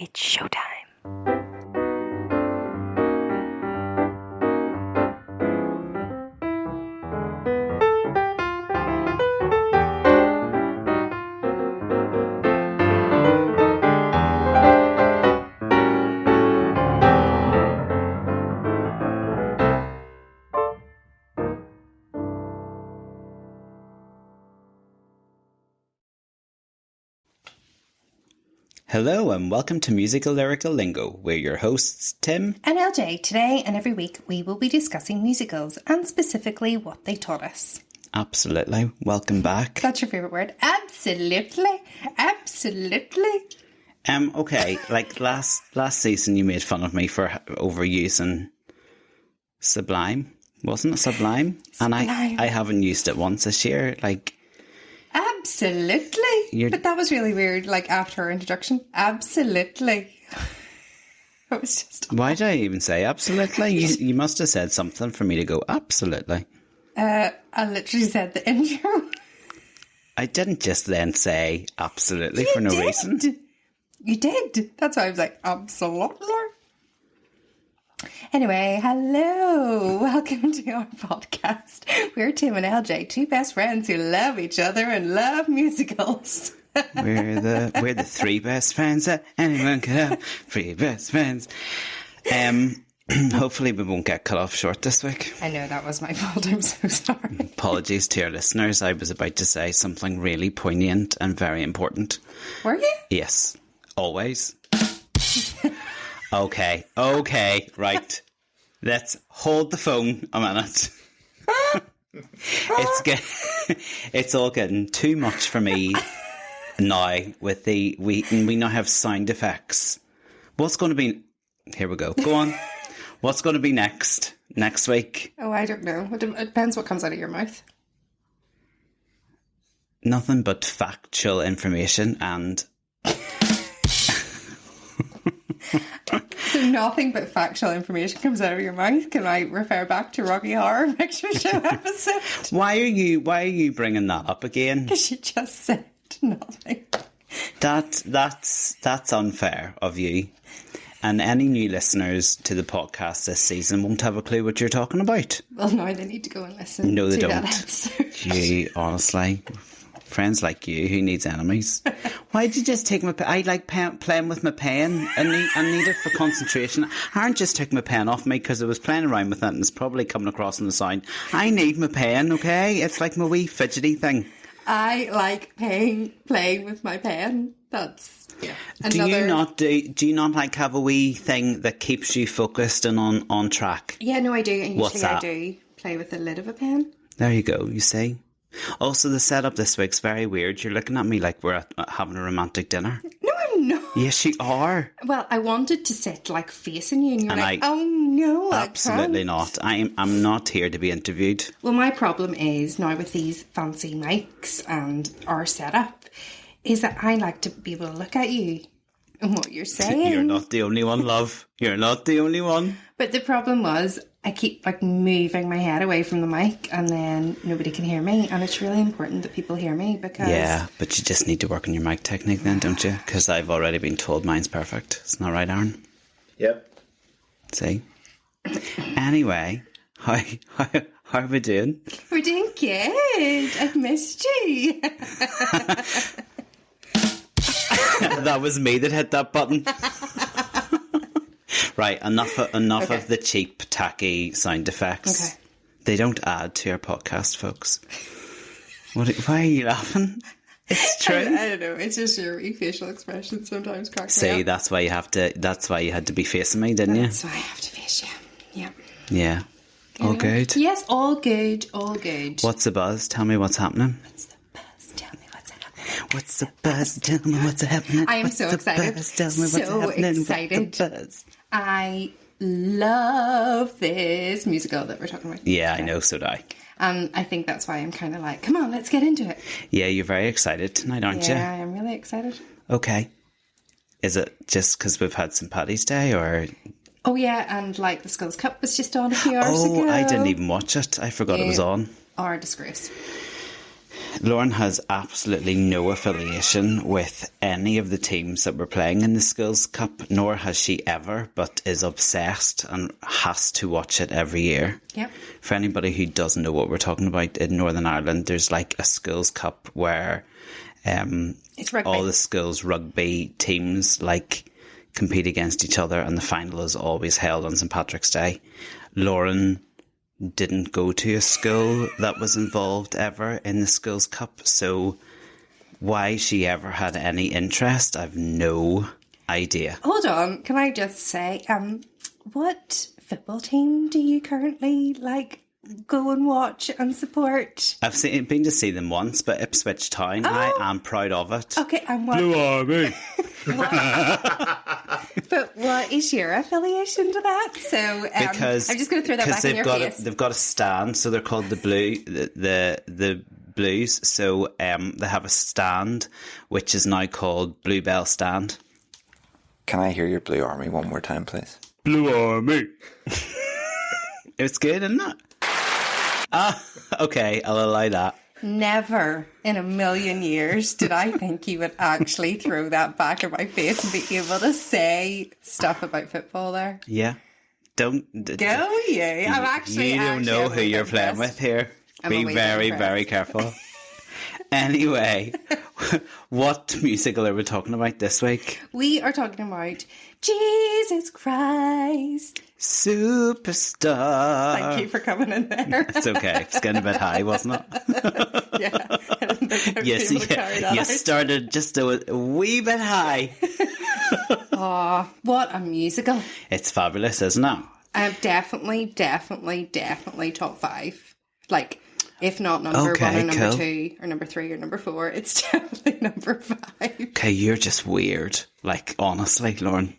It's showtime. Hello and welcome to Musical Lyrical Lingo. We're your hosts, Tim and LJ. Today and every week we will be discussing musicals and specifically what they taught us. Absolutely. Welcome back. That's your favourite word? Absolutely. Absolutely. Okay, like last season you made fun of me for overusing sublime. Wasn't it sublime? Sublime. And I haven't used it once this year. Absolutely. But that was really weird, like after our introduction. Absolutely. It was just... Why did I even say absolutely? You must have said something for me to go, absolutely. I literally said the intro. I didn't just then say absolutely for no reason. You did. That's why I was like, absolutely. Anyway, hello. Welcome to our podcast. We're Tim and LJ, two best friends who love each other and love musicals. We're the three best friends that anyone could have. Three best friends. Hopefully we won't get cut off short this week. I know, that was my fault. I'm so sorry. Apologies to your listeners. I was about to say something really poignant and very important. Were you? Yes. Always. Okay, right. Let's hold the phone a minute. It's all getting too much for me now with we now have sound effects. What's going to be... Here we go. Go on. What's going to be next week? Oh, I don't know. It depends what comes out of your mouth. Nothing but factual information and... So nothing but factual information comes out of your mouth. Can I refer back to Rocky Horror Picture Show episode? Why are you bringing that up again? Because you just said nothing. That's unfair of you. And any new listeners to the podcast this season won't have a clue what you're talking about. Well, now they need to go and listen. No, they to don't. That episode. You honestly. Friends like you, who needs enemies? Why did you just take my pen? I like playing with my pen. I need it for concentration. Aaron just took my pen off me because I was playing around with it and it's probably coming across in the sound. I need my pen, okay? It's like my wee fidgety thing. I like playing with my pen. That's, yeah. Do you not like have a wee thing that keeps you focused and on track? Yeah, no, I do. And What's usually that? I do play with the lid of a pen. There you go, you see? Also, the setup this week's very weird. You're looking at me like we're having a romantic dinner. No, I'm not. Yes, you are. Well, I wanted to sit like facing you and you're like, oh no, absolutely I can't. not. I'm not here to be interviewed. Well, my problem is now with these fancy mics and our setup is that I like to be able to look at you and what you're saying. You're not the only one, love. You're not the only one. But the problem was I keep like moving my head away from the mic and then nobody can hear me, and it's really important that people hear me because... Yeah, but you just need to work on your mic technique then, don't you? Because I've already been told mine's perfect. Isn't that right, Aaron? Yep. See? Anyway, how are we doing? We're doing good. I've missed you. That was me that hit that button. Right, enough Okay. of the cheap, tacky sound effects. Okay. They don't add to your podcast, folks. Why are you laughing? It's true. I don't know. It's just your facial expression sometimes cracks me See, up. that's why you had to be facing me, didn't you? That's why I have to face you. Yeah. Yeah. All good? Yes, all good. All good. What's the buzz? Tell me what's happening. What's the buzz? Tell me what's happening. What's the buzz? Tell me what's happening. I am so excited. Tell me what's happening. Excited. What's the buzz? I love this musical that we're talking about. Yeah, I know, so do I. I think that's why I'm kind of like, come on, let's get into it. Yeah, you're very excited tonight, aren't you? Yeah, I am really excited. Okay. Is it just because we've had St. Paddy's Day, or... Oh, yeah, and like the Skulls Cup was just on a few hours ago. Oh, I didn't even watch it. I forgot it was on. Or a disgrace. Lauren has absolutely no affiliation with any of the teams that were playing in the Schools Cup, nor has she ever, but is obsessed and has to watch it every year. Yep. For anybody who doesn't know what we're talking about, in Northern Ireland, there's like a Schools Cup where it's rugby. all the schools rugby teams like compete against each other, and the final is always held on St. Patrick's Day. Lauren didn't go to a school that was involved ever in the Schools Cup, so why she ever had any interest, I've no idea. Hold on, can I just say, what football team do you currently go and watch and support? I've been to see them once, but Ipswich Town, I am proud of it. Okay, and what? Blue Army. But what is your affiliation to that? So Because I'm just going to throw that back in your face. They've got a stand, so they're called the Blues. So they have a stand, which is now called Bluebell Stand. Can I hear your Blue Army one more time, please? Blue Army. It's good, isn't it? Okay, I'll allow that. Never in a million years did I think you would actually throw that back in my face and be able to say stuff about football there. Yeah. Don't... Go you. I'm actually... You don't know who you're playing with here. Be very, very careful. Anyway, what musical are we talking about this week? We are talking about Jesus Christ. Superstar. Thank you for coming in there. It's okay. It's getting a bit high, wasn't it? Yeah. I didn't think I'd Yes, be able to carry that you out. started just a wee bit high. Oh, what a musical. It's fabulous, isn't it? Definitely top 5. Like, if not number 1 or number cool. 2 or number 3 or number 4, it's definitely number 5. Okay, you're just weird. Like, honestly, Lauren.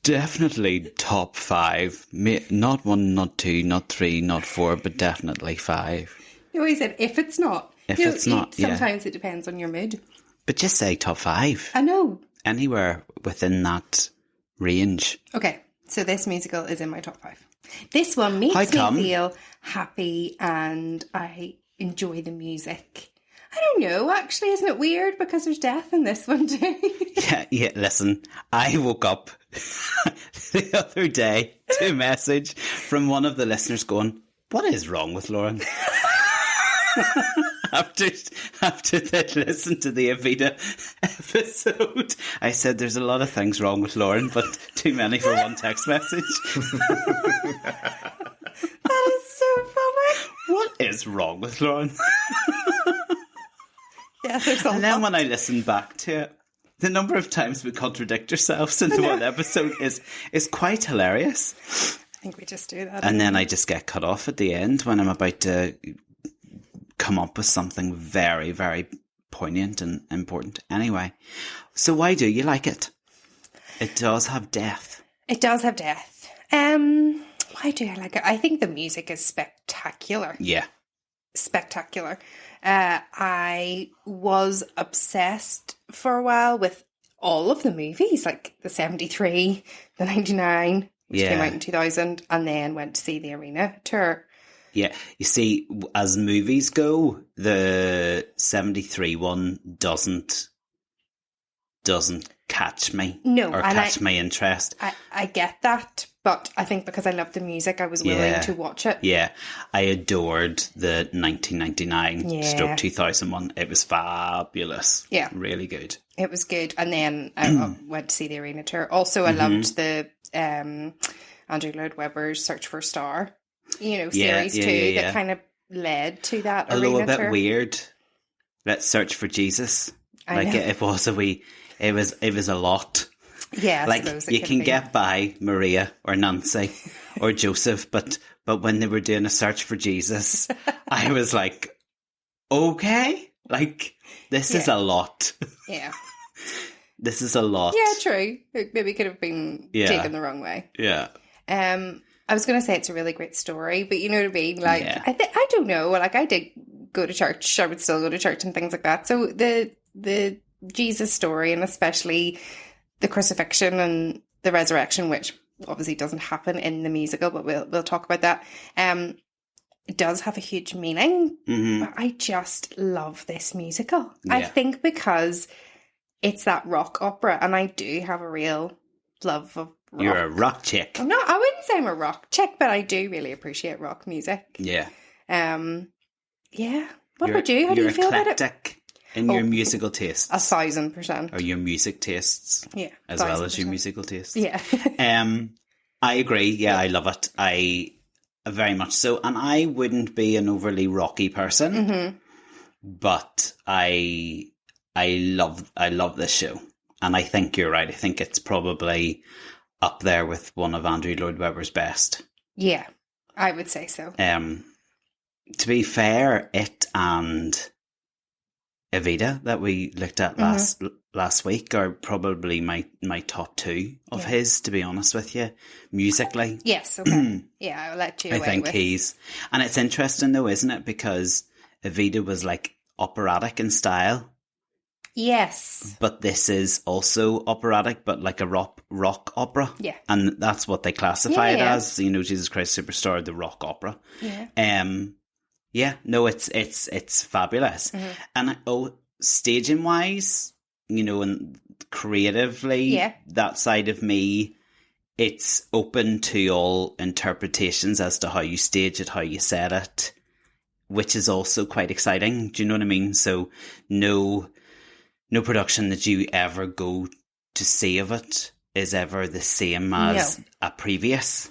Definitely top 5. Not 1, not 2, not 3, not 4, but definitely 5. You always said, if it's not. If it's not, yeah. Sometimes it depends on your mood. But just say top 5. I know. Anywhere within that range. Okay, so this musical is in my top 5. This one makes me feel happy and I enjoy the music. I don't know, actually, isn't it weird? Because there's death in this one too. Yeah, listen, I woke up the other day to a message from one of the listeners going, what is wrong with Lauren? After they'd listened to the Evita episode, I said there's a lot of things wrong with Lauren, but too many for one text message. That is so funny. What is wrong with Lauren? Yeah, there's a And then lot. when I listened back to it, the number of times we contradict ourselves in one episode is quite hilarious. I think we just do that. And then I just get cut off at the end when I'm about to come up with something very, very poignant and important. Anyway, so why do you like it? It does have death. It does have death. Why do I like it? I think the music is spectacular. Yeah. Spectacular. I was obsessed for a while with all of the movies, like the 73, the 99, which came out in 2000, and then went to see the arena tour. Yeah, you see, as movies go, the 73 one doesn't catch me. No, or and catch my interest. I get that, but I think because I love the music, I was willing to watch it. Yeah, I adored the 1999 stroke 2001. It was fabulous. Yeah. Really good. It was good. And then I went to see the arena tour. Also, I loved the Andrew Lloyd Webber's Search for a Star, series too, that kind of led to that Although arena a bit tour. weird. Let's search for Jesus. I know. It was a lot. Yeah, I Like suppose you it could can be. get by Maria or Nancy or Joseph, but when they were doing a search for Jesus, I was like, okay, like this is a lot. Yeah. This is a lot. Yeah, true. It maybe could have been taken the wrong way. Yeah. I was going to say it's a really great story, but you know what I mean? Like, Yeah. I don't know. Like, I did go to church. I would still go to church and things like that. So the Jesus story, and especially the crucifixion and the resurrection, which obviously doesn't happen in the musical, but we'll talk about that. it does have a huge meaning, but I just love this musical. I think because it's that rock opera, and I do have a real love of rock. You're a rock chick. I wouldn't say I'm a rock chick, but I do really appreciate rock music. Yeah. Yeah. What about you? How do you feel about it? You're eclectic in your musical tastes. 1,000%. Or your music tastes. Yeah. As well as your musical tastes. Yeah. I agree. Yeah, I love it. I very much so. And I wouldn't be an overly rocky person, but I love this show. And I think you're right. I think it's probably up there with one of Andrew Lloyd Webber's best. Yeah, I would say so. To be fair, it and Evita that we looked at last week are probably my top two of his, to be honest with you, musically. Yes, okay. Yeah, I'll let you I think and it's interesting though, isn't it? Because Evita was like operatic in style. Yes. But this is also operatic, but like a rock opera. Yeah. And that's what they classify it as, Jesus Christ Superstar, the rock opera. Yeah. No, it's fabulous. And staging wise, and creatively, that side of me, it's open to all interpretations as to how you stage it, how you set it, which is also quite exciting. Do you know what I mean? So no production that you ever go to see of it is ever the same as a previous.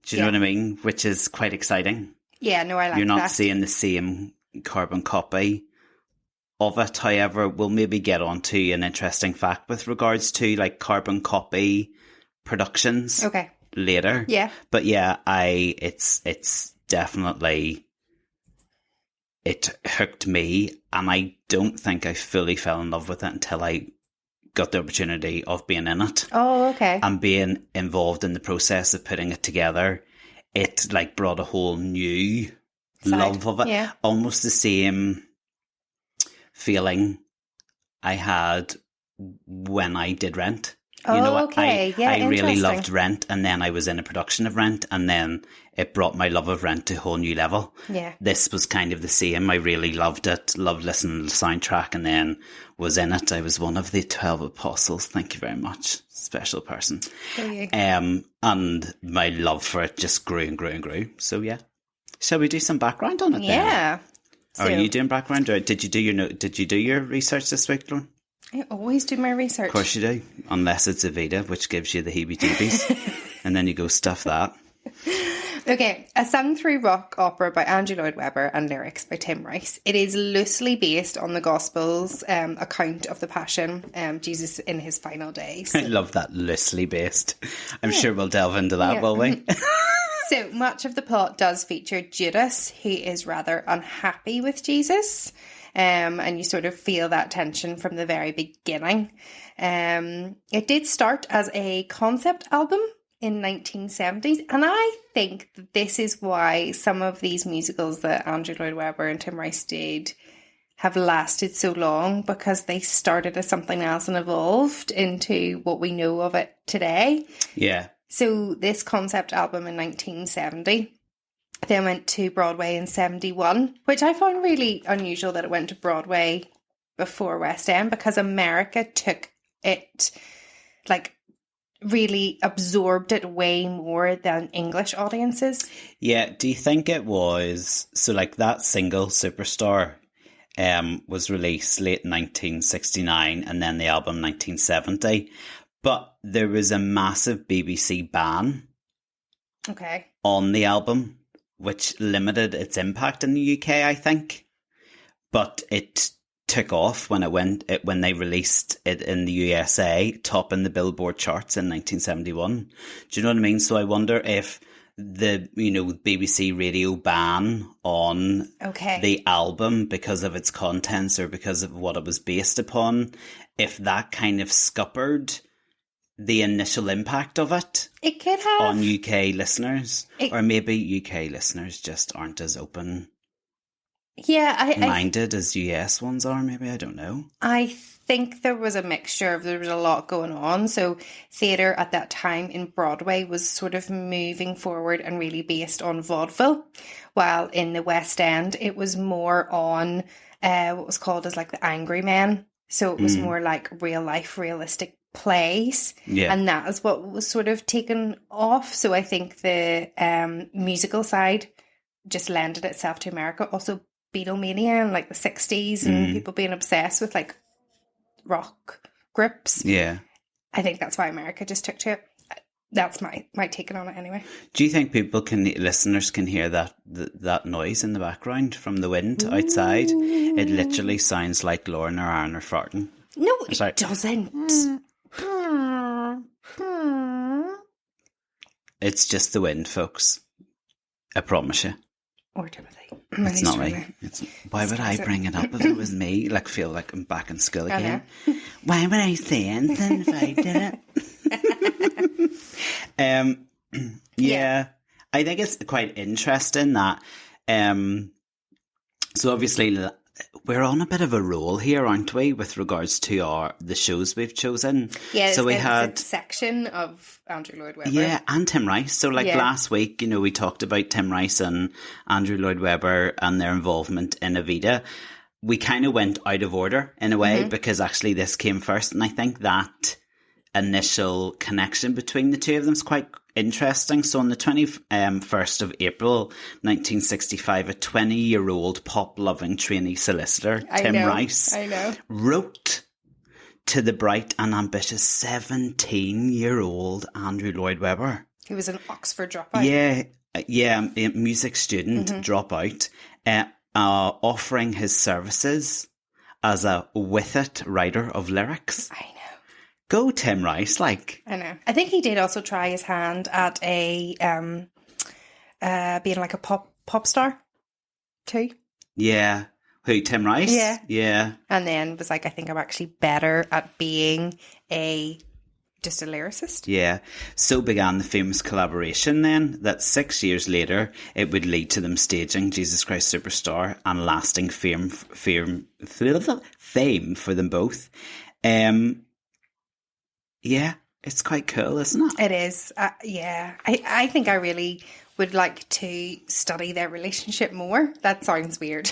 Do you know what I mean? Which is quite exciting. Yeah, no, I like that. You're not seeing the same carbon copy of it. However, we'll maybe get on to an interesting fact with regards to like carbon copy productions later. Yeah. But yeah, it's definitely, it hooked me, and I don't think I fully fell in love with it until I got the opportunity of being in it. Oh, okay. And being involved in the process of putting it together. It like brought a whole new love of it. Yeah. Almost the same feeling I had when I did Rent. Okay. I really loved Rent, and then I was in a production of Rent, and then it brought my love of Rent to a whole new level. Yeah. This was kind of the same. I really loved it, loved listening to the soundtrack, and then was in it. I was one of the 12 apostles. Thank you very much. Special person. And my love for it just grew and grew and grew. So yeah. Shall we do some background on it then? Yeah. Are you doing background, or did you do your research this week, Lauren? I always do my research. Of course you do. Unless it's Evita, which gives you the heebie-jeebies. And then you go stuff that. Okay, A Sung Through Rock Opera by Andrew Lloyd Webber and lyrics by Tim Rice. It is loosely based on the Gospels account of the Passion, Jesus in his final days. I love that, loosely based. I'm sure we'll delve into that, will we? So much of the plot does feature Judas, who is rather unhappy with Jesus. And you sort of feel that tension from the very beginning. It did start as a concept album in 1970s, and I think that this is why some of these musicals that Andrew Lloyd Webber and Tim Rice did have lasted so long, because they started as something else and evolved into what we know of it today. Yeah. So this concept album in 1970 then went to Broadway in 71, which I found really unusual that it went to Broadway before West End, because America took it, like, really absorbed it way more than English audiences. Yeah, do you think it was, so like that single Superstar was released late 1969 and then the album 1970, but there was a massive BBC ban on the album, which limited its impact in the UK, I think. But it took off when when they released it in the USA, topping the Billboard charts in 1971. Do you know what I mean? So I wonder if the BBC radio ban on the album, because of its contents or because of what it was based upon, if that kind of scuppered the initial impact of it. It could have. On UK listeners. Or maybe UK listeners just aren't as open minded as US ones are, maybe, I don't know. I think there was a mixture there was a lot going on. So theatre at that time in Broadway was sort of moving forward and really based on vaudeville, while in the West End it was more on what was called as like the Angry Men. So it was more like real life, realistic plays. Yeah. And that is what was sort of taken off. So I think the musical side just lended itself to America. Also Beatlemania in like the 60s and people being obsessed with like rock groups. Yeah. I think that's why America just took to it. That's my take on it anyway. Do you think listeners can hear that noise in the background from the wind outside? It literally sounds like Lauren or Aaron are farting. No, it doesn't. It's just the wind, folks. I promise you. Or Timothy. It's not me. Why would I bring it up if it was me? Like, feel like I'm back in school again. Why would I say anything if I did it? Yeah. I think it's quite interesting that. So obviously, we're on a bit of a roll here, aren't we, with regards to the shows we've chosen? Yeah, so we had a section of Andrew Lloyd Webber. Yeah, and Tim Rice. So last week, we talked about Tim Rice and Andrew Lloyd Webber and their involvement in Evita. We kind of went out of order in a way because actually this came first, and I think that initial connection between the two of them is quite interesting. So on the 21st of April 1965, a 20-year-old pop-loving trainee solicitor, Tim Rice, wrote to the bright and ambitious 17-year-old Andrew Lloyd Webber. He was an Oxford dropout. Yeah, a music student dropout, offering his services as a with-it writer of lyrics. I know. Go Tim Rice, like. I know. I think he did also try his hand at a being like a pop star too. Yeah. Who, Tim Rice? Yeah. Yeah. And then was like, I think I'm actually better at being just a lyricist. Yeah. So began the famous collaboration then, that 6 years later it would lead to them staging Jesus Christ Superstar and lasting fame for them both. Yeah, it's quite cool, isn't it? It is. Yeah. I think I really would like to study their relationship more. That sounds weird.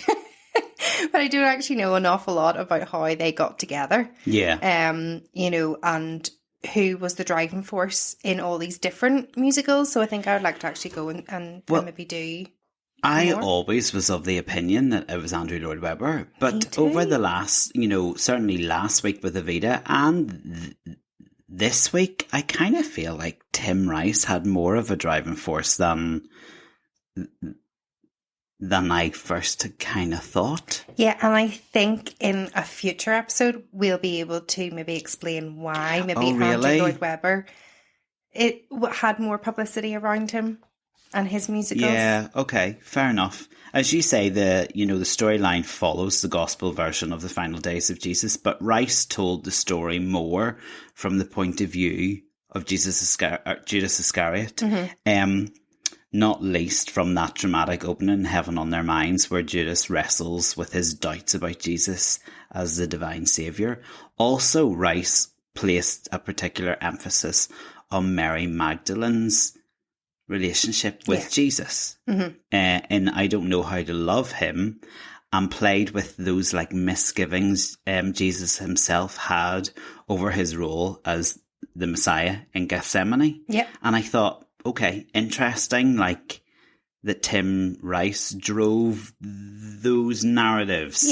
But I don't actually know an awful lot about how they got together. Yeah. And who was the driving force in all these different musicals. So I think I would like to actually go and maybe do I more. always was of the opinion that it was Andrew Lloyd Webber. But over the last, certainly last week with Evita and this week, I kind of feel like Tim Rice had more of a driving force than I first kind of thought. Yeah, and I think in a future episode, we'll be able to maybe explain why Andrew Lloyd Webber had more publicity around him and his musicals. Yeah, okay, fair enough. As you say, the storyline follows the gospel version of the final days of Jesus, but Rice told the story more from the point of view of Judas Iscariot. Not least from that dramatic opening, Heaven on Their Minds, where Judas wrestles with his doubts about Jesus as the divine saviour. Also, Rice placed a particular emphasis on Mary Magdalene's relationship with Jesus. And I Don't Know How to Love Him, and played with those like misgivings Jesus himself had over his role as the Messiah in Gethsemane. Yep. And I thought, okay, interesting, like that Tim Rice drove those narratives.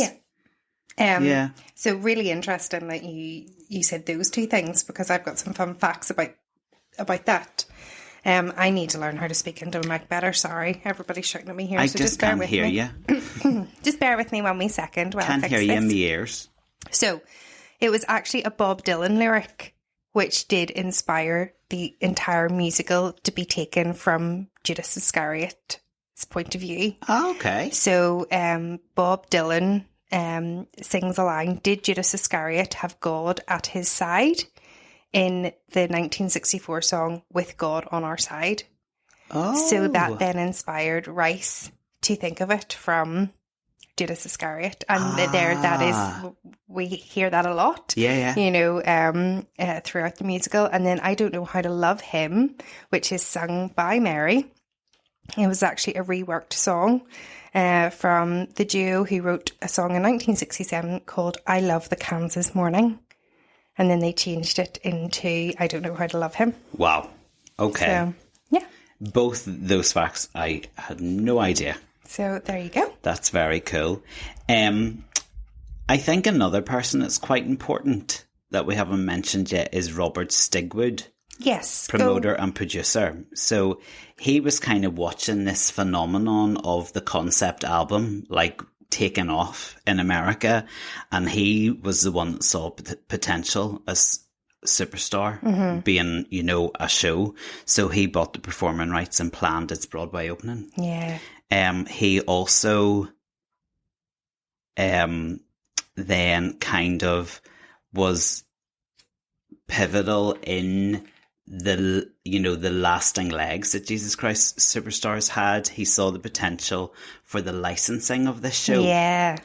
Yeah. So really interesting that you said those two things, because I've got some fun facts about that. I need to learn how to speak into a mic better. Sorry, everybody's shouting at me here. I so just can't hear you. Just bear with me 1 wee second while Can't I fix hear you this. in the ears. So, it was actually a Bob Dylan lyric, which did inspire the entire musical to be taken from Judas Iscariot's point of view. Oh, okay. So, Bob Dylan sings a line, "Did Judas Iscariot have God at his side?" in the 1964 song "With God on Our Side." Oh. So that then inspired Rice to think of it from Judas Iscariot, and that is, we hear that a lot. Yeah. You know, throughout the musical. And then I Don't Know How to Love Him, which is sung by Mary. It was actually a reworked song from the duo who wrote a song in 1967 called I Love the Kansas Morning. And then they changed it into I Don't Know How to Love Him. Wow. Okay. So, yeah. Both those facts I had no idea. So there you go. That's very cool. I think another person that's quite important that we haven't mentioned yet is Robert Stigwood. Yes. Promoter and producer. So he was kind of watching this phenomenon of the concept album, like, taken off in America, and he was the one that saw potential as Superstar being, you know, a show. So he bought the performing rights and planned its Broadway opening. Yeah. He also then kind of was pivotal in the, you know, the lasting legs that Jesus Christ Superstars had. He saw the potential for the licensing of this show. Yeah.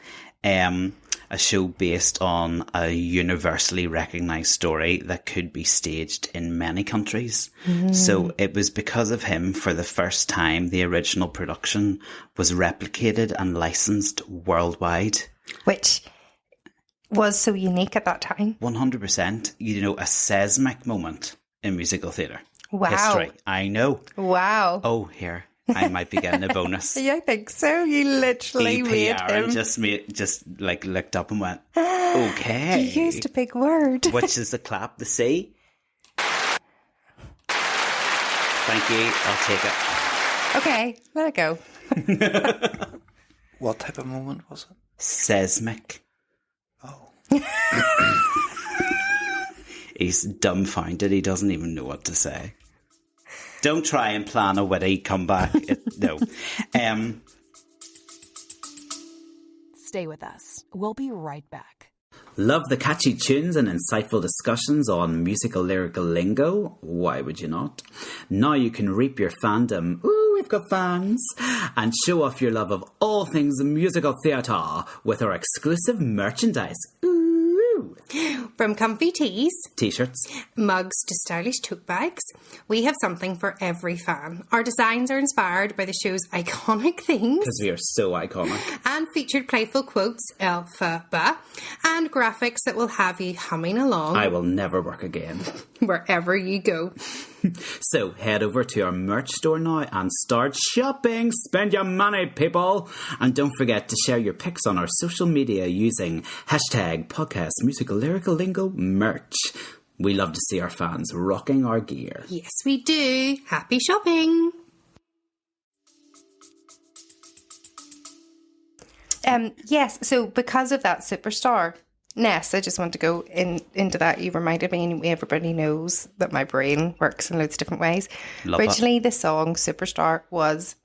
A show based on a universally recognised story that could be staged in many countries. So it was because of him, for the first time, the original production was replicated and licensed worldwide. Which was so unique at that time. 100%. You know, a seismic moment in musical theatre history. I know. Wow. Oh, here. I might be getting a bonus. Yeah, I think so. You literally made Aaron him. just like looked up and went, okay. You used a big word. Which is the clap, the C. Thank you. I'll take it. Okay, let it go. What type of moment was it? Seismic. Oh. He's dumbfounded. He doesn't even know what to say. Don't try and plan a witty comeback. No. Stay with us. We'll be right back. Love the catchy tunes and insightful discussions on Musical Lyrical Lingo? Why would you not? Now you can reap your fandom. Ooh, we've got fans. And show off your love of all things musical theatre with our exclusive merchandise. Ooh. From comfy tees, T-shirts, mugs to stylish tote bags, we have something for every fan. Our designs are inspired by the show's iconic themes. because we are so iconic. And featured playful quotes, alpha, ba, and graphics that will have you humming along I will never work again. wherever you go. So head over to our merch store now and start shopping. Spend your money, people. And don't forget to share your pics on our social media using hashtag podcast Musical Lyrical Lingo merch. We love to see our fans rocking our gear. Yes, we do. Happy shopping. Yes, so because of that Superstar, Ness, I just want to go into that. You reminded me, and everybody knows that my brain works in loads of different ways. Love Originally, the song Superstar was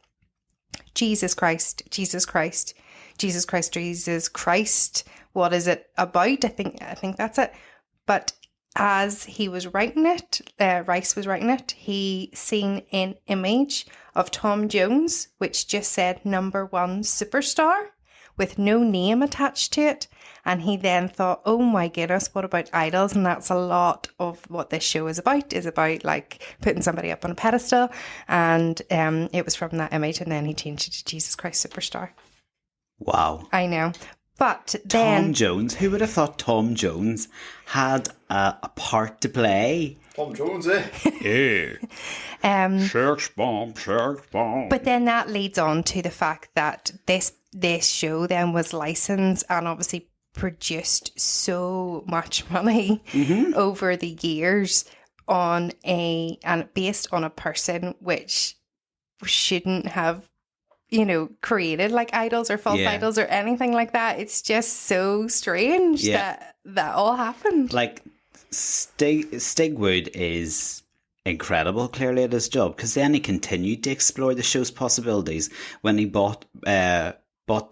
Jesus Christ, Jesus Christ, Jesus Christ, Jesus Christ. What is it about? I think that's it. But as he was writing it, Rice was writing it, he seen an image of Tom Jones, which just said #1 superstar with no name attached to it. And he then thought, oh my goodness, what about idols? And that's a lot of what this show is about like putting somebody up on a pedestal. And it was from that image, and then he changed it to Jesus Christ Superstar. Wow. I know. But then... Tom Jones. Who would have thought Tom Jones had a part to play? Tom Jones, eh? Yeah. Search bomb. But then that leads on to the fact that this show then was licensed and obviously produced so much money over the years and based on a person which shouldn't have, created like idols or false idols or anything like that. It's just so strange that all happened. Like, Stigwood is incredible, clearly, at his job, because then he continued to explore the show's possibilities when he bought the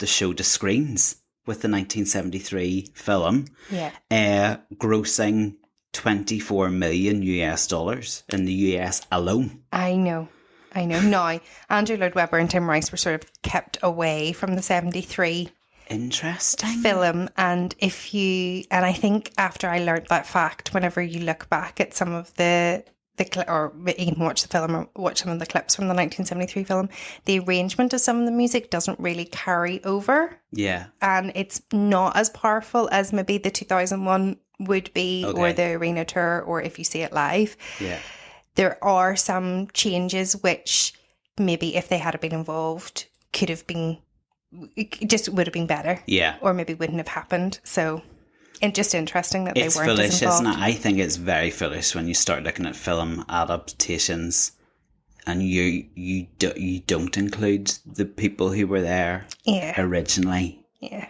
show to screens with the 1973 film, grossing $24 million in the US alone. I know. Now, Andrew Lloyd Webber and Tim Rice were sort of kept away from the 73 Interesting. film. And I think after I learnt that fact, whenever you look back at some of or even watch the film or watch some of the clips from the 1973 film, the arrangement of some of the music doesn't really carry over. Yeah. And it's not as powerful as maybe the 2001 would be, or the arena tour, or if you see it live. Yeah. There are some changes which maybe if they had been involved could have been, it just would have been better. Yeah. Or maybe wouldn't have happened. So, and just interesting that it's they weren't foolish, as involved. isn't it? I think it's very foolish when you start looking at film adaptations and you don't include the people who were there originally. Yeah.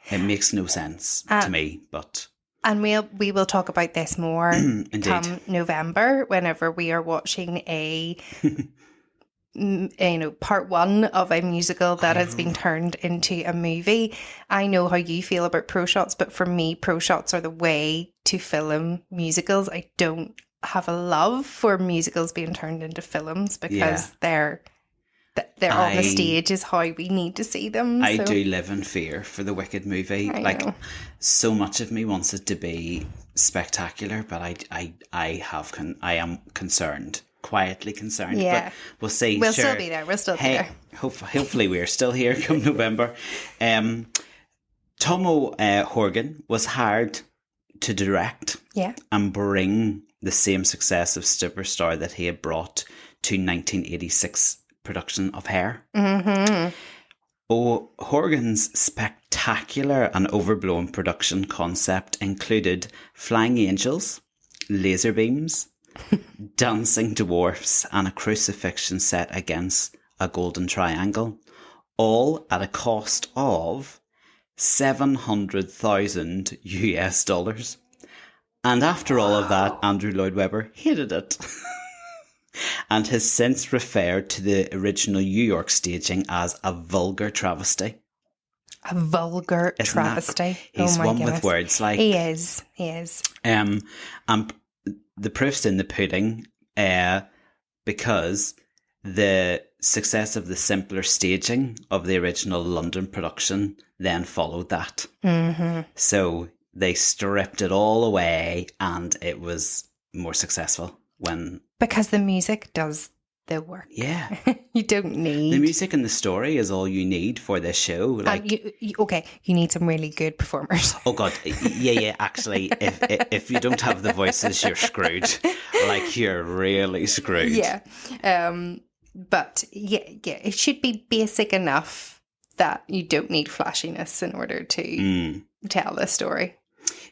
It makes no sense to me, but... And we will talk about this more come November, whenever we are watching a part one of a musical that has been turned into a movie. I know how you feel about pro shots, but for me, pro shots are the way to film musicals. I don't have a love for musicals being turned into films because they're on the stage is how we need to see them. I do live in fear for the Wicked movie. I so much of me wants it to be spectacular, but I am concerned. Quietly concerned, but we'll see. We'll still be there. We'll still be there. Hopefully we're still here come November. Tomo Horgan was hired to direct and bring the same success of Superstar that he had brought to 1986 production of Hair. Mm-hmm. Horgan's spectacular and overblown production concept included flying angels, laser beams, dancing dwarfs, and a crucifixion set against a golden triangle, all at a cost of $700,000. And after all of that, Andrew Lloyd Webber hated it and has since referred to the original New York staging as a vulgar travesty. A vulgar travesty. He's my one goodness. with words, like he is. And the proof's in the pudding, because the success of the simpler staging of the original London production then followed that. Mm-hmm. So they stripped it all away, and it was more successul because the music does the work. Yeah. You don't need... The music and the story is all you need for this show. Like, you need some really good performers. Oh God, yeah. Actually, if you don't have the voices, you're screwed. Like, you're really screwed. Yeah. But it should be basic enough that you don't need flashiness in order to tell the story.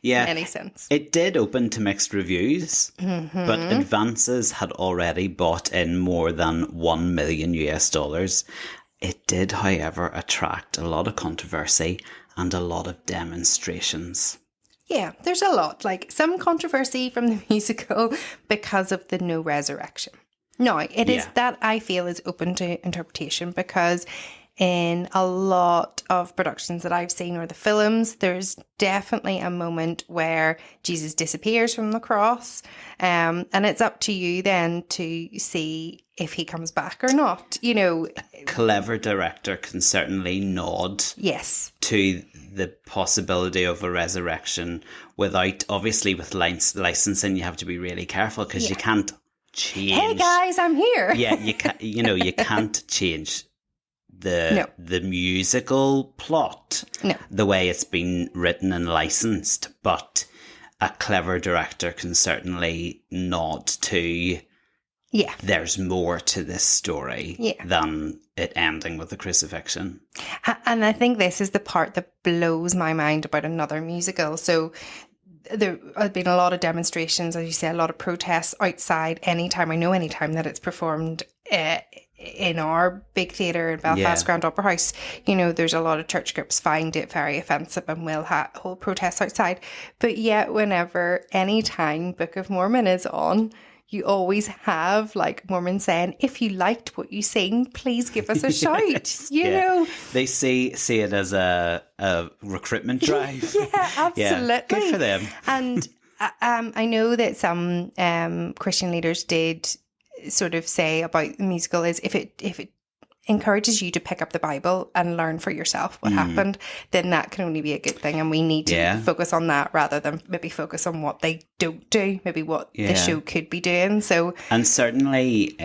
Yeah, in any sense. It did open to mixed reviews, but Advances had already bought in more than $1 million. It did, however, attract a lot of controversy and a lot of demonstrations. Yeah, there's a lot, like some controversy from the musical because of the no resurrection. No, it is that I feel is open to interpretation, because in a lot of productions that I've seen or the films, there's definitely a moment where Jesus disappears from the cross, and it's up to you then to see if he comes back or not. You know, a clever director can certainly nod to the possibility of a resurrection without, obviously with licensing, you have to be really careful because you can't change. Hey guys, I'm here. Yeah, you can't. You can't change the musical plot the way it's been written and licensed, but a clever director can certainly nod to there's more to this story than it ending with the crucifixion. And I think this is the part that blows my mind about another musical. So there have been a lot of demonstrations, as you say, a lot of protests outside anytime that it's performed in our big theatre in Belfast Grand Opera House. You know, there's a lot of church groups find it very offensive and will hold protests outside. But yet whenever any time Book of Mormon is on, you always have like Mormons saying, if you liked what you sing, please give us a shout. You know, they see it as a recruitment drive. Absolutely. Yeah, good for them. And I know that some Christian leaders did sort of say about the musical is if it encourages you to pick up the Bible and learn for yourself what happened, then that can only be a good thing. And we need to focus on that rather than maybe focus on what they don't do, maybe what the show could be doing. So, and certainly,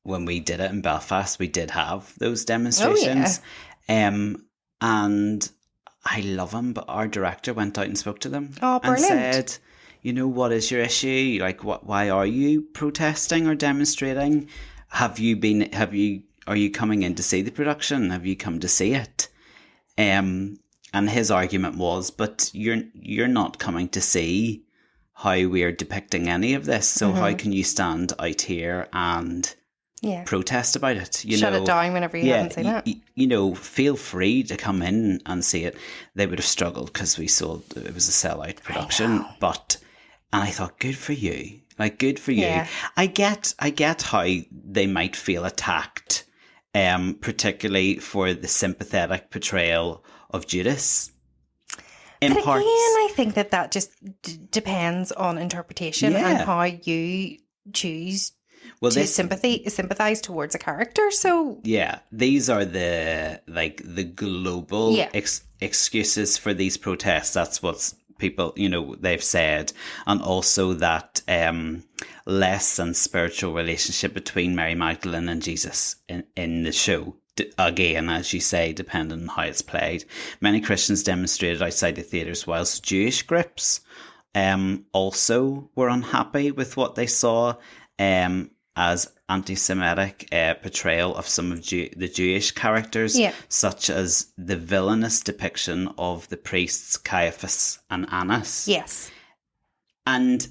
when we did it in Belfast, we did have those demonstrations. And I love them, but our director went out and spoke to them and said, you know, what is your issue? Like, why are you protesting or demonstrating? Are you coming in to see the production? Have you come to see it? And his argument was, but you're not coming to see how we're depicting any of this. So how can you stand out here and protest about it? Shut it down whenever you haven't seen it. You know, feel free to come in and see it. They would have struggled because it was a sellout production. And I thought, good for you. Like, good for you. Yeah. I get how they might feel attacked, particularly for the sympathetic portrayal of Judas. In but parts. again, I think that just depends on interpretation and how you choose to sympathise towards a character. So these are the global excuses for these protests. That's what's people, you know, they've said. And also that less than spiritual relationship between Mary Magdalene and Jesus in the show. Again, as you say, depending on how it's played. Many Christians demonstrated outside the theatres, whilst Jewish groups also were unhappy with what they saw as anti-Semitic portrayal of some of the Jewish characters, such as the villainous depiction of the priests Caiaphas and Annas. Yes. And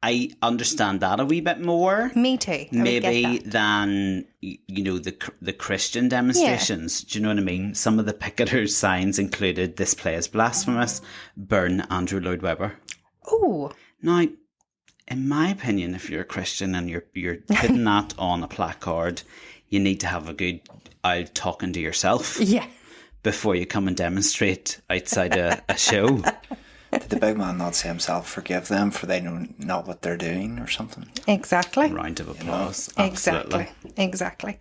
I understand that a wee bit more. Me too. Maybe than, you know, the Christian demonstrations. Do you know what I mean? Some of the picketers' signs included, "This play is blasphemous, burn Andrew Lloyd Webber." Oh. Now, in my opinion, if you're a Christian and you're putting that on a placard, you need to have a good out talking to yourself before you come and demonstrate outside a show. Did the big man not say himself, "Forgive them, for they know not what they're doing," or something? Exactly. Round of applause. You know? Absolutely. Exactly.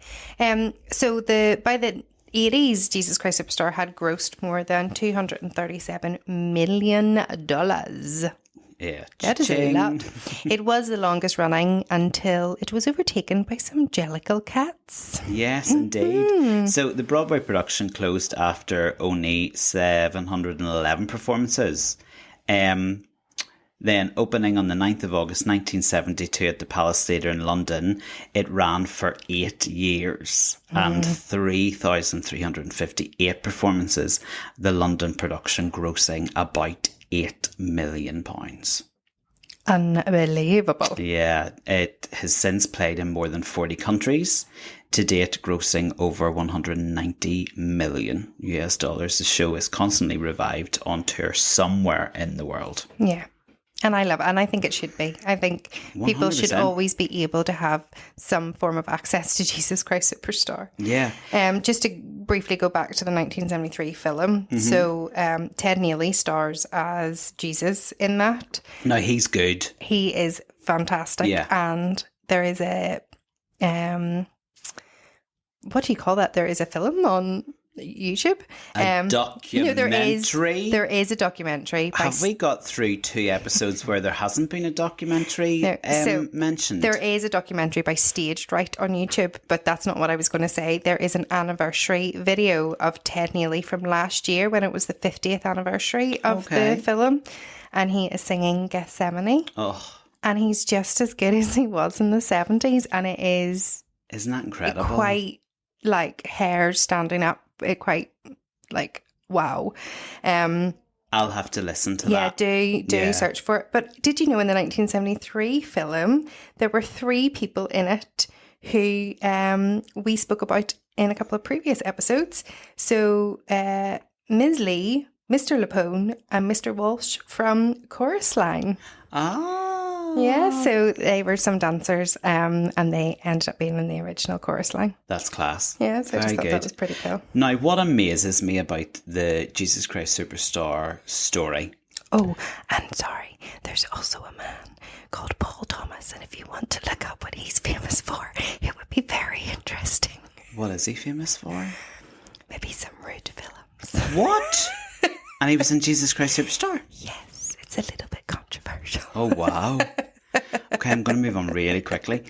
So by the 80s, Jesus Christ Superstar had grossed more than $237 million. Yeah, that is a lot. It was the longest running until it was overtaken by some Jellicle Cats. Yes, indeed. So the Broadway production closed after only 711 performances. Then opening on the 9th of August 1972 at the Palace Theatre in London, it ran for 8 years and 3,358 performances. The London production grossing about £8 million. Unbelievable. Yeah, it has since played in more than 40 countries. To date, grossing over $190 million. The show is constantly revived on tour somewhere in the world. Yeah. And I love it. And I think it should be. I think people 100%. should always be able to have some form of access to Jesus Christ Superstar. Yeah. Just to briefly go back to the 1973 film. Mm-hmm. So Ted Neely stars as Jesus in that. No, he's good. He is fantastic. Yeah. And there is a... what do you call that? There is a film on YouTube. A documentary? There is a documentary. Have we got through 2 episodes where there hasn't been a documentary mentioned? There is a documentary by Staged Right on YouTube, but that's not what I was going to say. There is an anniversary video of Ted Neely from last year when it was the 50th anniversary of the film, and he is singing Gethsemane. Oh. And he's just as good as he was in the 70s, and it is... Isn't that incredible? Quite like hair standing up. Quite like wow. I'll have to listen to that. Yeah, do search for it. But did you know in the 1973 film there were 3 people in it who we spoke about in a couple of previous episodes? So Ms. Lee, Mr. Lapone, and Mr. Walsh from Chorus Line. Yeah, so they were some dancers and they ended up being in the original Chorus Line. That's class. Yeah, so I just thought that was pretty cool. Now, what amazes me about the Jesus Christ Superstar story... Oh, and sorry, there's also a man called Paul Thomas, and if you want to look up what he's famous for, it would could be very interesting. What is he famous for? Maybe some rude films. What? And he was in Jesus Christ Superstar? Yes, it's a little bit controversial. Oh, wow. Okay, I'm going to move on really quickly.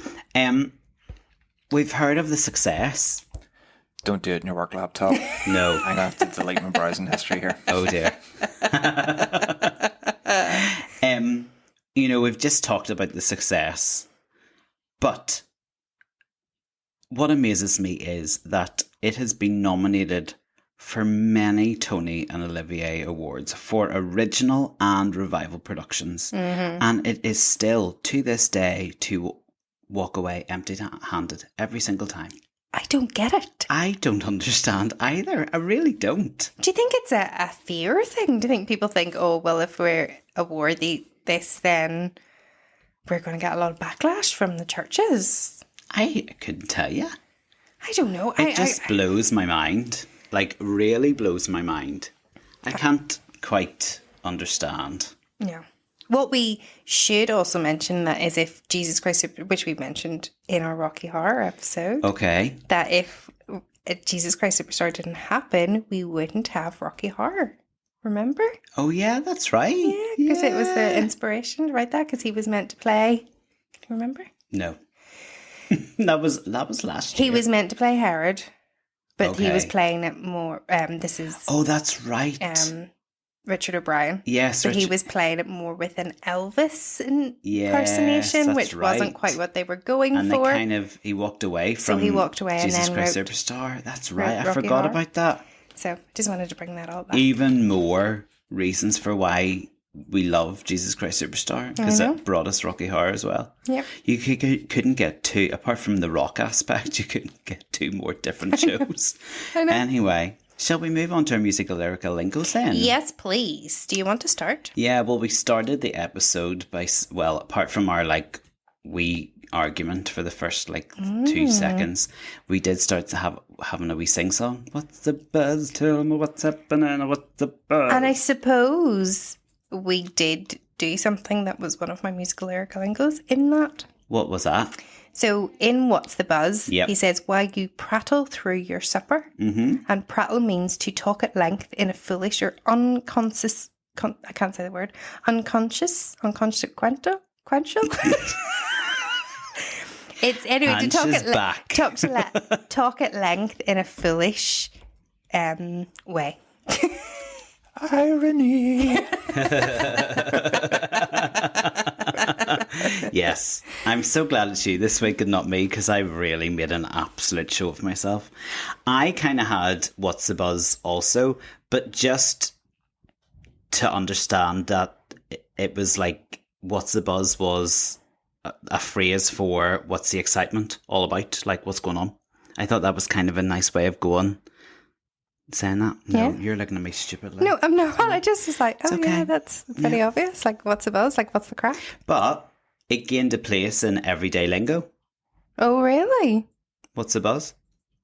We've heard of the success. Don't do it in your work laptop. No. I'm going to have to delete my browsing history here. Oh, dear. We've just talked about the success, but what amazes me is that it has been nominated for many Tony and Olivier Awards for original and revival productions. Mm-hmm. And it is still, to this day, to walk away empty-handed every single time. I don't get it. I don't understand either. I really don't. Do you think it's a fear thing? Do you think people think, oh, well, if we're award this, then we're going to get a lot of backlash from the churches? I couldn't tell you. I don't know. It just blows my mind. Like, really blows my mind. I can't quite understand. Yeah. What we should also mention that is if Jesus Christ, which we mentioned in our Rocky Horror episode. Okay. That if Jesus Christ Superstar didn't happen, we wouldn't have Rocky Horror. Remember? Oh, yeah, that's right. Yeah, because it was the inspiration to write that, because he was meant to play. Can you remember? No. that was last year. He was meant to play Herod, but he was playing it more. This is. Oh, that's right. Richard O'Brien. Yes, so he was playing it more with an Elvis impersonation, which wasn't quite what they were going for. And he walked away from Jesus Christ Superstar. That's right. I forgot about that. So just wanted to bring that all back. Even more reasons for why we love Jesus Christ Superstar, because it brought us Rocky Horror as well. Yep. You couldn't get two, apart from the rock aspect, you couldn't get two more different shows. I know. Anyway, shall we move on to our musical lyrical lingos then? Yes, please. Do you want to start? Yeah, well, we started the episode by, apart from our wee argument for the first 2 seconds, we did start to having a wee sing song. What's the buzz? Tell me what's happening. What's the buzz? And I suppose we did do something that was one of my musical lyrical lingos in that. What was that? So in What's the Buzz, he says, while you prattle through your supper, and prattle means to talk at length in a foolish or unconscious, I can't say the word, inconsequential. It's anyway to talk at length in a foolish way. Irony. Yes, I'm so glad it's you this week and not me, because I really made an absolute show of myself. I kind of had What's the Buzz also, but just to understand that it was like What's the Buzz was a phrase for what's the excitement all about, like what's going on. I thought that was kind of a nice way of saying that. No, you're looking at me stupidly. No, I'm not. I just was like, yeah, that's pretty obvious. Like, what's the buzz? Like, what's the crack? But it gained a place in everyday lingo. Oh, really? What's the buzz?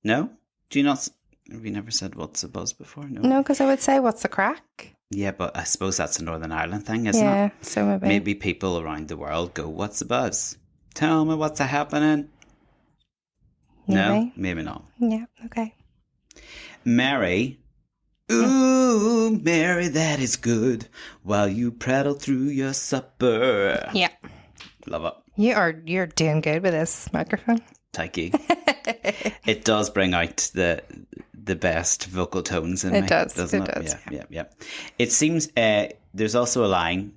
No? Do you not? Have you never said what's the buzz before? No, because I would say what's the crack? Yeah, but I suppose that's a Northern Ireland thing, isn't it? Yeah, so maybe. Maybe people around the world go, what's the buzz? Tell me what's happening. Maybe. No, maybe not. Yeah, okay. Mary. Ooh, Mary, that is good. While you prattle through your supper. Yeah. Love it. You're doing good with this microphone. Thank you. It does bring out the best vocal tones in me. It does. Yeah. It seems there's also a line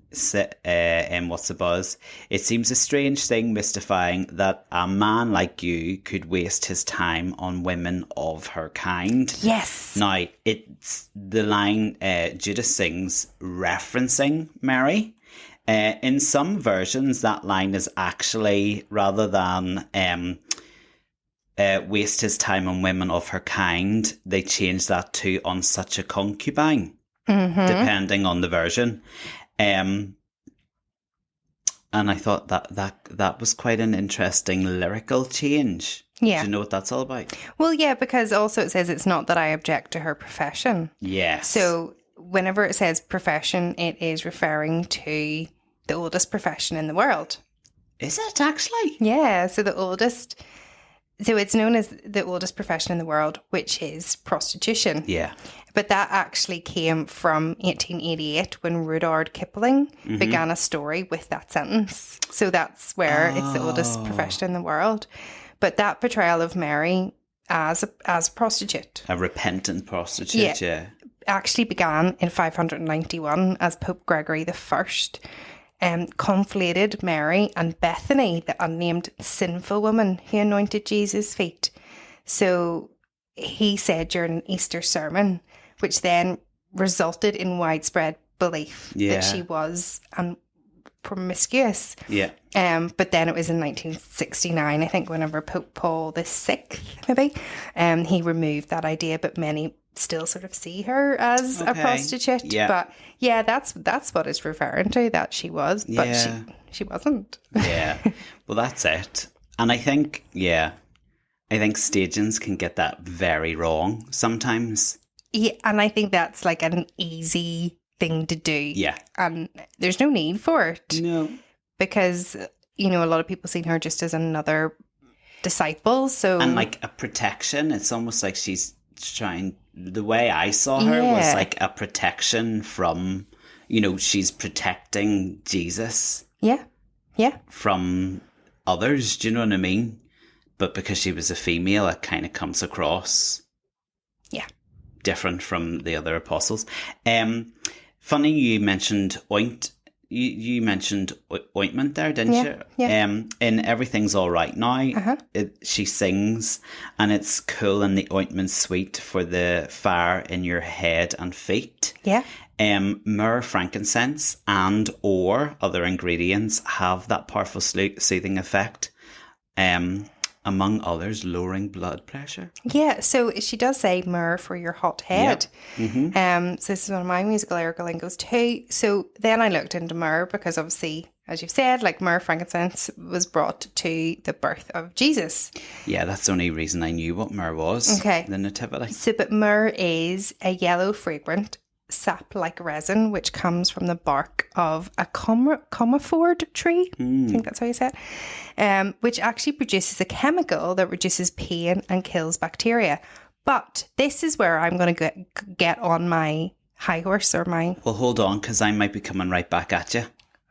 in What's the Buzz? It seems a strange thing, mystifying, that a man like you could waste his time on women of her kind. Yes. Now, it's the line Judas sings referencing Mary. In some versions, that line is actually, rather than waste his time on women of her kind, they change that to on such a concubine, depending on the version. And I thought that was quite an interesting lyrical change. Yeah. Do you know what that's all about? Well, yeah, because also it says it's not that I object to her profession. Yes. So whenever it says profession, it is referring to the oldest profession in the world. Is it actually? Yeah, so the oldest So it's known as the oldest profession in the world, which is prostitution. Yeah. But that actually came from 1888 when Rudyard Kipling began a story with that sentence. So that's where it's the oldest profession in the world. But that portrayal of Mary as a prostitute. A repentant prostitute, yeah. Actually began in 591 as Pope Gregory I conflated Mary and Bethany, the unnamed sinful woman who anointed Jesus' feet. So he said during an Easter sermon, which then resulted in widespread belief that she was promiscuous. Yeah. But then it was in 1969, I think, whenever Pope Paul VI, maybe, he removed that idea, but many still sort of see her as a prostitute. Yeah. But yeah, that's what it's referring to, that she was, but she wasn't. Yeah. Well, that's it. And I think stagings can get that very wrong sometimes. Yeah, and I think that's like an easy thing to do. Yeah. And there's no need for it. No. Because, you know, a lot of people seen her just as another disciple. So And like a protection. It's almost like she's trying, the way I saw her was like a protection from, you know, she's protecting Jesus. Yeah. Yeah. From others, do you know what I mean? But because she was a female, it kind of comes across different from the other apostles. Funny you mentioned you mentioned ointment there, didn't you? Yeah. In Everything's All Right Now, she sings, and it's cool and the ointment's sweet for the fire in your head and feet. Yeah. Myrrh, frankincense, and or other ingredients have that powerful soothing effect. Among others, lowering blood pressure. Yeah, so she does say myrrh for your hot head. Yep. Mm-hmm. So this is one of my musical lyrical lingos too. So then I looked into myrrh because obviously, as you've said, like myrrh, frankincense was brought to the birth of Jesus. Yeah, that's the only reason I knew what myrrh was. Okay. The nativity. So, but myrrh is a yellow fragrant sap-like resin which comes from the bark of a comiford tree. I think that's how you say it. Which actually produces a chemical that reduces pain and kills bacteria. But this is where I'm going to get on my high horse or my... Well, hold on, because I might be coming right back at you.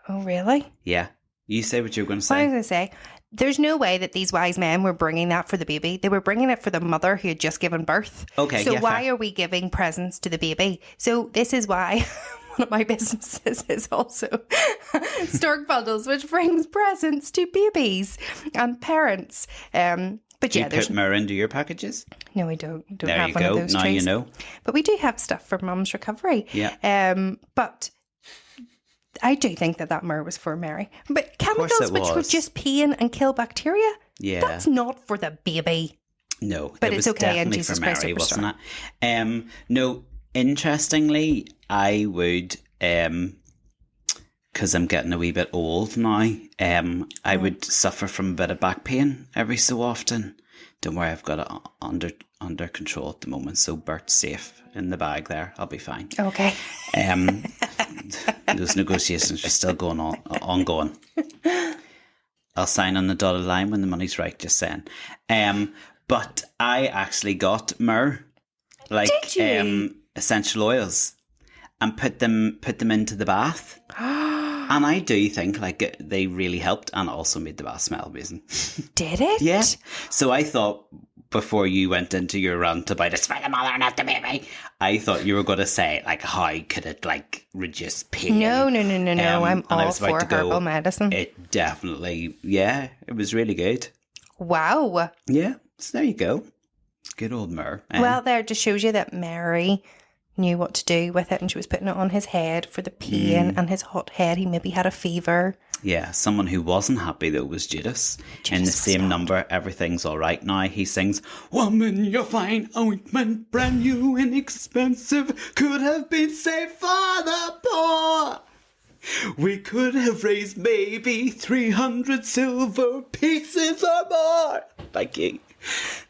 Oh, really? Yeah. You say what you're going to What say. I was going to say, there's no way that these wise men were bringing that for the baby. They were bringing it for the mother who had just given birth. Okay, so yeah, why fair. are we giving presents to the baby? So this is why one of my businesses is also Stork Bundles, which brings presents to babies and parents. But Do yeah, you there's put myrrh into your packages? no, we don't There have you one go. of those Now trees. you know. But we do have stuff for mum's recovery. Yeah. But I do think that myrrh was for Mary. But course chemicals it which would was. just pain and kill bacteria, Yeah. that's not for the baby. No, But it it's was okay in definitely Jesus for Christ Mary, wasn't Superstar. it? No, interestingly, I would, because I'm getting a wee bit old now, I would suffer from a bit of back pain every so often. Don't worry, I've got it under control at the moment, so Bert's safe in the bag there. I'll be fine. Okay. Those negotiations are still ongoing. I'll sign on the dotted line when the money's right, just saying. But I actually got myrrh, like Did you? essential oils, and put them into the bath. And I do think like they really helped, and also made the bath smell amazing. Did it? Yeah. So I thought, before you went into your rant about it's for the mother, not the baby, I thought you were going to say, like, how could it, like, reduce pain? No. I'm and I all was about for to go, herbal medicine. It definitely, yeah, it was really good. Wow. Yeah, so there you go. Good old myrrh. Well, there just shows you that Mary knew what to do with it, and she was putting it on his head for the pain and his hot head. He maybe had a fever. Yeah, someone who wasn't happy though was Judas. In the was same not. number, Everything's All Right Now, he sings, "Woman, your fine ointment, brand new, inexpensive, could have been saved for the poor. We could have raised maybe 300 silver pieces or more." Thank you.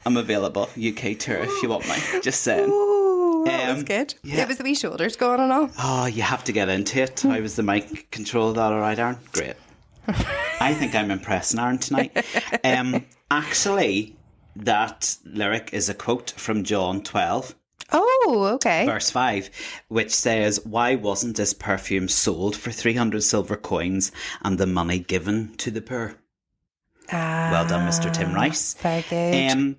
I'm available, UK tour, if you want me. Just saying. Ooh, that was good. yeah. It was the wee shoulders going on all. Oh, you have to get into it. How was the mic control of that all right, Aaron? Great. I think I'm impressing Aaron tonight. Actually, that lyric is a quote from John 12. Oh, okay. Verse 5, which says, why wasn't this perfume sold for 300 silver coins and the money given to the poor? Well done, Mr. Tim Rice. Very good.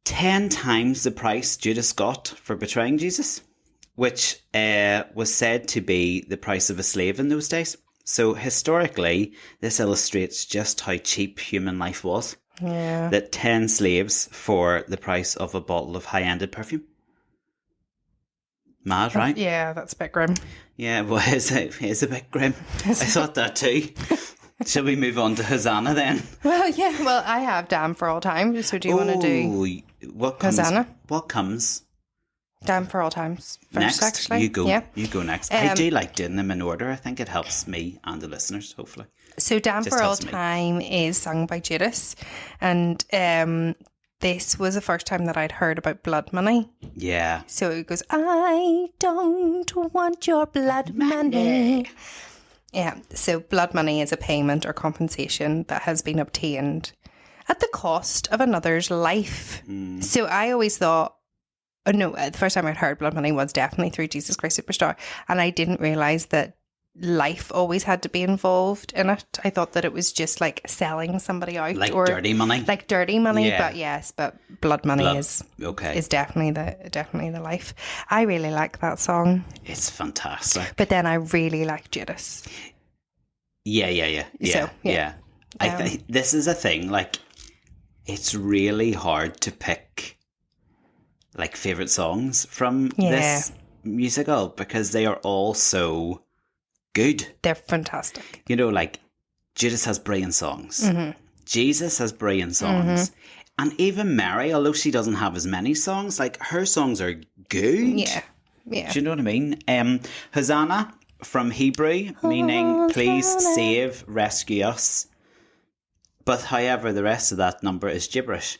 10 times the price Judas got for betraying Jesus, which was said to be the price of a slave in those days. So historically, this illustrates just how cheap human life was. Yeah. That 10 slaves for the price of a bottle of high-ended perfume. Mad, right? Yeah, that's a bit grim. Yeah, well, it is a bit grim. I thought that too. Shall we move on to Hosanna then? Well, yeah. Well, I have Damn for All Time. So do you want to do what comes, Hosanna? What comes Damn for All Times first, next? actually? You go. Yeah. You go next. I do like doing them in order. I think it helps me and the listeners, hopefully. So Damn Just for All helps me. Time is sung by Judas. And this was the first time that I'd heard about blood money. Yeah. So it goes, I don't want your blood money. Yeah, so blood money is a payment or compensation that has been obtained at the cost of another's life. So I always thought, the first time I'd heard blood money was definitely through Jesus Christ Superstar. And I didn't realise that life always had to be involved in it. I thought that it was just like selling somebody out. Like or dirty money? Like dirty money, Yeah. but yes, but blood money is definitely the life. I really like that song. It's fantastic. But then I really like Judas. Yeah. So, yeah. I think this is a thing, like, it's really hard to pick, like, favourite songs from this musical because they are all so good. They're fantastic. You know, like, Judas has brilliant songs. Mm-hmm. Jesus has brilliant songs. And even Mary, although she doesn't have as many songs, like, her songs are good. Yeah. Do you know what I mean? Hosanna, from Hebrew, meaning please save, rescue us. But however, the rest of that number is gibberish.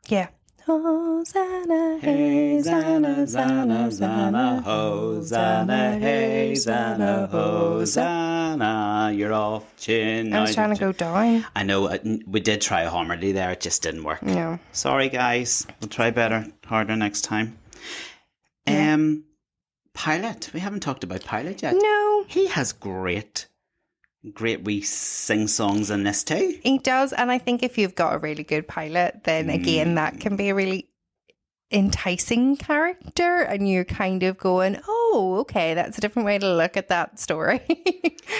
Yeah. Hosanna, Hosanna, Hosanna, Hosanna, Hosanna, Hosanna, Hosanna. You're off chin. I was trying to go down. I know, we did try a harmony there, it just didn't work. No. Sorry, guys. We'll try harder next time. Pilate. We haven't talked about Pilate yet. No. He has great wee sing songs in this too. He does, and I think if you've got a really good pilot, then again that can be a really enticing character, and you're kind of going, oh, okay, that's a different way to look at that story.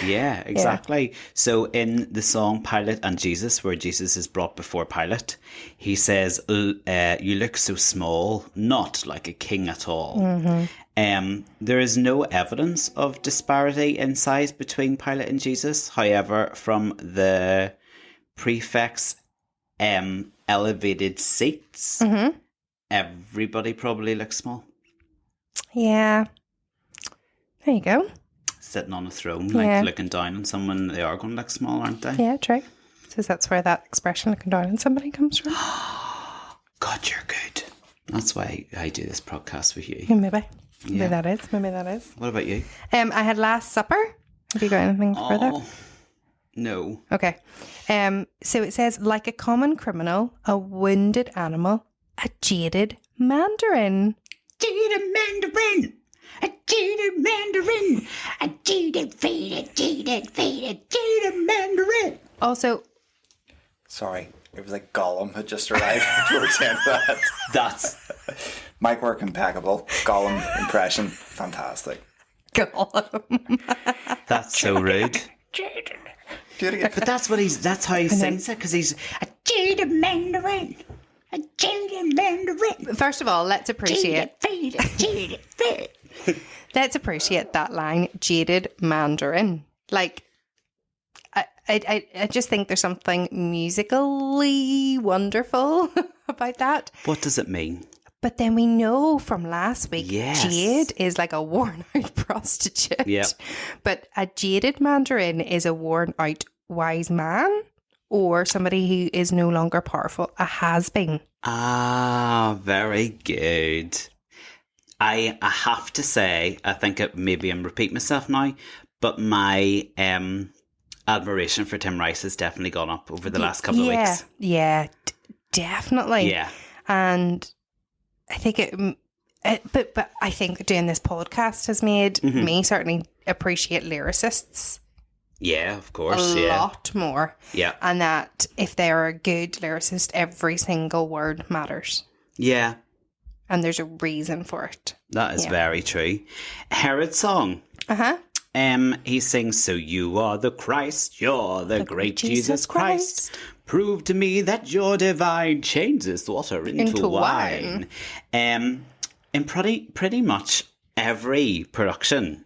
Yeah, exactly. Yeah. So in the song Pilate and Jesus, where Jesus is brought before Pilate, he says, you look so small, not like a king at all. There is no evidence of disparity in size between Pilate and Jesus. However, from the prefect's elevated seats, everybody probably looks small. Yeah. There you go. Sitting on a throne, like looking down on someone, they are going to look small, aren't they? Yeah, true. So that's where that expression, looking down on somebody, comes from. God, you're good. That's why I do this podcast with you. Maybe. Maybe that is. What about you? I had Last Supper. Have you got anything for that? No. Okay. So it says, like a common criminal, a wounded animal, a jaded mandarin. Jaded mandarin. A jaded mandarin. A jaded mandarin. Also, Sorry, it was like Gollum had just arrived. You were saying that. That's Mic work impeccable. Gollum impression fantastic. That's so rude. Do it again. But that's how he sings it, because he's a jaded mandarin. A jaded mandarin. first of all, let's appreciate that line, jaded mandarin. Like, I just think there's something musically wonderful about that. What does it mean? But then we know from last week, Yes. jade is like a worn out prostitute. Yep. But a jaded mandarin is a worn out wise man, or somebody who is no longer powerful, a has-been. Ah, very good. I have to say, I think maybe I'm repeating myself now, but my admiration for Tim Rice has definitely gone up over the last couple of weeks. Yeah, definitely. Yeah. And I think but I think doing this podcast has made me certainly appreciate lyricists Yeah, of course. a Yeah. lot more. Yeah. And that if they're a good lyricist, every single word matters. Yeah. And there's a reason for it. That is very true. Herod's song. Uh-huh. He sings, "So you are the Christ, you're the great Jesus Christ. Prove to me that you're divine. Change this water into wine." In pretty much every production,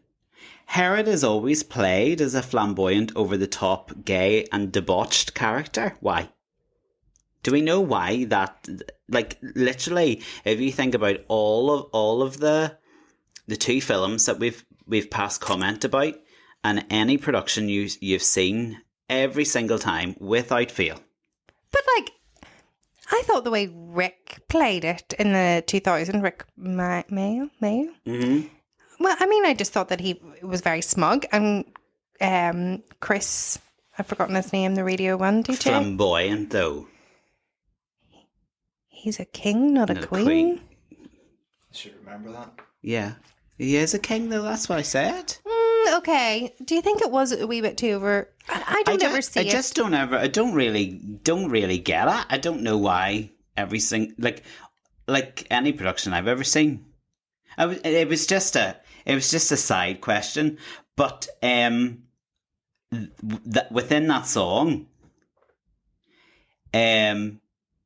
Herod is always played as a flamboyant, over-the-top, gay and debauched character. Why? Do we know why that? Like, literally, if you think about all of the 2 films that we've passed comment about, and any production you've seen every single time without fail. But like, I thought the way Rick played it in the 2000, Rick Mayo? Mm-hmm. Well, I mean, I just thought that he was very smug. And Chris, I've forgotten his name, the radio one, DJ. Flamboyant, though. He's a king, not a queen. You should remember that. Yeah. He is a king, though, that's what I said. Okay. Do you think it was a wee bit too over? I don't ever see it. I don't really get it. I don't know why everything, like any production I've ever seen. It was just a side question, but within that song,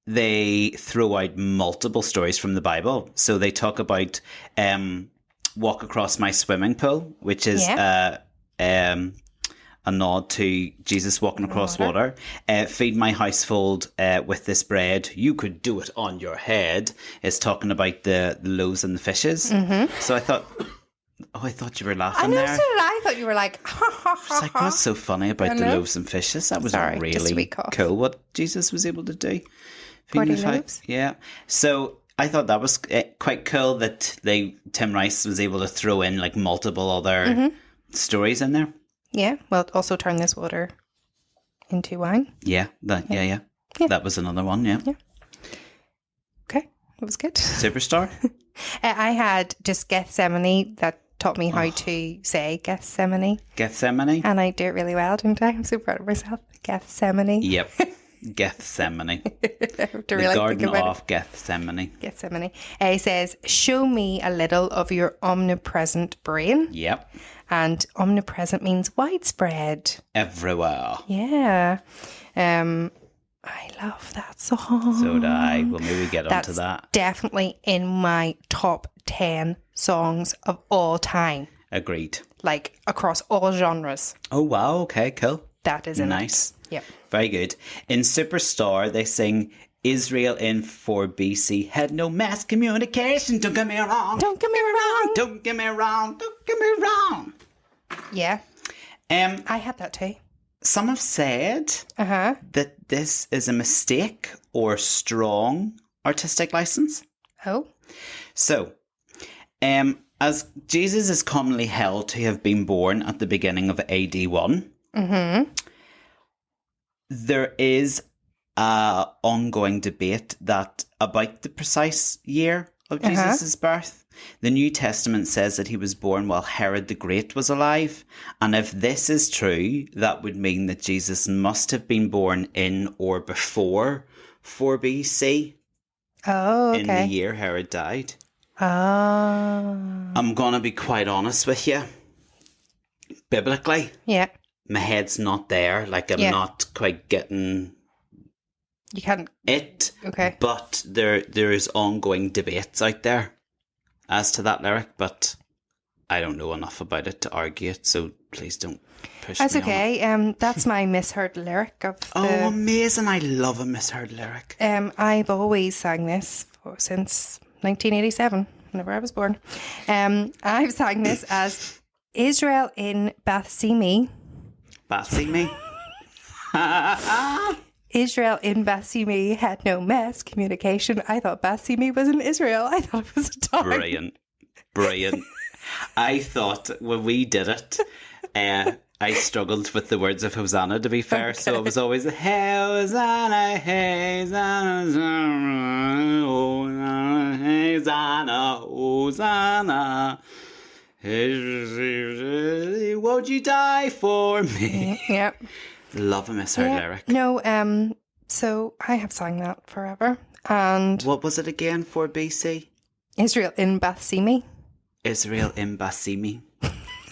they throw out multiple stories from the Bible. So they talk about "Walk Across My Swimming Pool," which is a nod to Jesus walking across water. "Feed my household with this bread. You could do it on your head." Is talking about the loaves and the fishes. Mm-hmm. So I thought you were laughing there. I thought you were like, ha ha ha. It's like, what's so funny about the loaves and fishes? That was really cool what Jesus was able to do. 40 loaves? Yeah. So I thought that was quite cool that Tim Rice was able to throw in like multiple other stories in there. Yeah. Well, also turn this water into wine. Yeah. That was another one. Yeah. Okay. That was good. Superstar. I had just Gethsemane that taught me how to say Gethsemane. Gethsemane. And I do it really well, don't I? I'm so proud of myself. Gethsemane. Yep. Gethsemane. The Garden of Gethsemane. Gethsemane. He says, "Show me a little of your omnipresent brain." Yep. And omnipresent means widespread. Everywhere. Yeah. I love that song. So do I. Well, maybe we get onto that. Definitely in my top 10 songs of all time. Agreed. Like across all genres. Oh, wow. Okay, cool. That is nice. Yep. Very good. In Superstar, they sing, "Israel in 4 BC had no mass communication. Don't get me wrong. Don't get me wrong. Don't get me wrong. Don't get me wrong." Yeah. I had that too. Some have said that this is a mistake or strong artistic license. Oh. So, as Jesus is commonly held to have been born at the beginning of AD 1, there is an ongoing debate about the precise year of Jesus' birth. The New Testament says that he was born while Herod the Great was alive. And if this is true, that would mean that Jesus must have been born in or before 4 BC. Oh, okay. In the year Herod died. Oh. I'm going to be quite honest with you. Biblically, my head's not there. Like, I'm not quite getting you can't it. Okay. But there is ongoing debates out there as to that lyric, but I don't know enough about it to argue it, so please don't push That's me okay. on it. That's my misheard lyric of the... Oh, amazing. I love a misheard lyric. I've always sang this since 1987, whenever I was born. I've sang this as Israel in Bathsimi. Bathsimi? Israel in Bathsimi had no mass communication. I thought Bathsimi was in Israel. I thought it was a town. Brilliant. I thought when we did it, I struggled with the words of Hosanna, to be fair, so it was always Hosanna, Hosanna, Hosanna, Hosanna. Won't you die for me? Yeah. Love a misheard lyric. No, so I have sang that forever. And What was it again for BC? Israel in Bathsimi. Israel in Bassimi.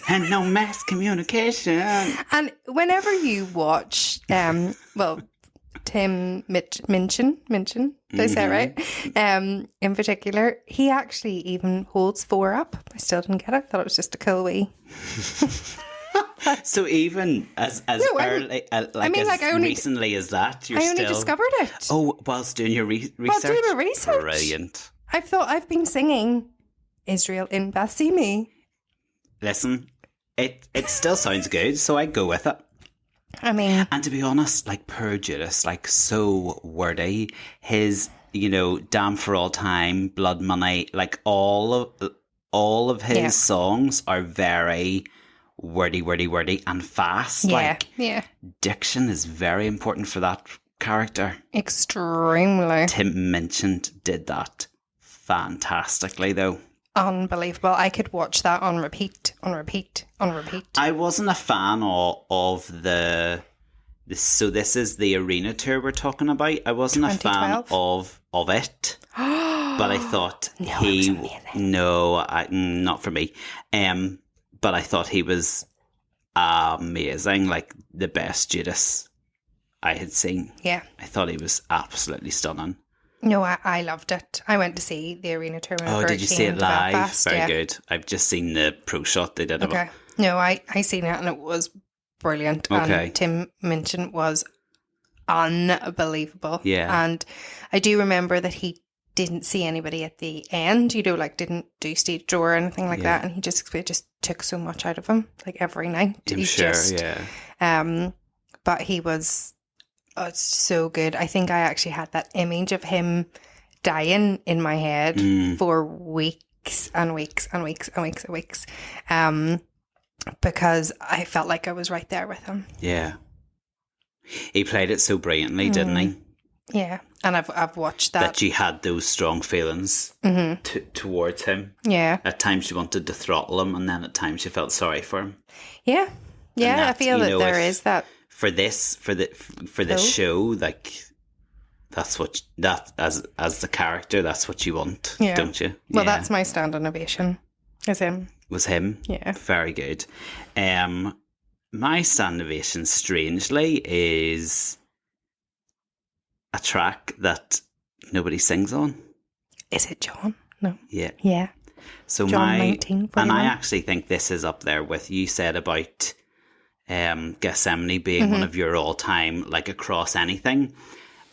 And no mass communication. And whenever you watch, Tim Minchin, did I say it right? In particular, he actually even holds 4 up. I still didn't get it. Thought it was just a cool wee. So even as early, recently as that, I only discovered it. Oh, whilst doing your research? While doing my research. Brilliant. I've been singing Israel in Bassimi. Listen, it still sounds good, so I go with it. I mean, and to be honest, like poor Judas, like so wordy. His, Damn for All Time, Blood Money, like all of his songs are very wordy, and fast. Diction is very important for that character. Extremely. Tim Minchin did that fantastically, though. Unbelievable. I could watch that on repeat. I wasn't a fan of so this is the arena tour we're talking about. I wasn't a fan of it. But I thought not for me. But I thought he was amazing, like the best Judas I had seen. Yeah. I thought he was absolutely stunning. No, I loved it. I went to see the arena tour. Oh, did you see it live? Belfast, very good. I've just seen the pro shot they did of it. No, I seen it and it was brilliant. Okay. And Tim Minchin was unbelievable. Yeah. And I do remember that he didn't see anybody at the end, didn't do stage door or anything like that. And it just took so much out of him, like every night. But he was... Oh, it's so good. I think I actually had that image of him dying in my head for weeks and weeks and weeks and weeks and weeks. Because I felt like I was right there with him. Yeah. He played it so brilliantly, didn't he? Yeah. And I've watched that. That you had those strong feelings towards him. Yeah. At times you wanted to throttle him, and then at times you felt sorry for him. Yeah. Yeah, I feel that there is that. For this show, like that's what as the character, that's what you want, don't you? Well, that's my stand ovation. Is him. Was him? Yeah. Very good. My stand ovation, strangely, is a track that nobody sings on. Is it John? No. Yeah. Yeah. So John 1941. and I actually think this is up there with you said about Gethsemane being one of your all-time, like, across anything.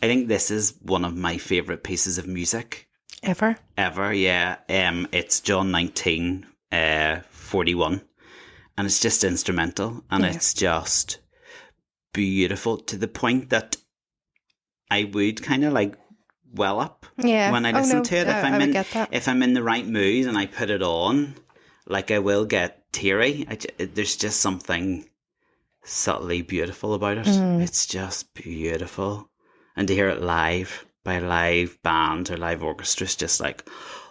I think this is one of my favourite pieces of music. Ever, yeah. It's John 19, 41. And it's just instrumental. And it's just beautiful to the point that I would kind of, like, well up when I listen to it. If I'm in the right mood and I put it on, like, I will get teary. There's just something subtly beautiful about it. It's just beautiful. And to hear it live by a live band or live orchestra is just like,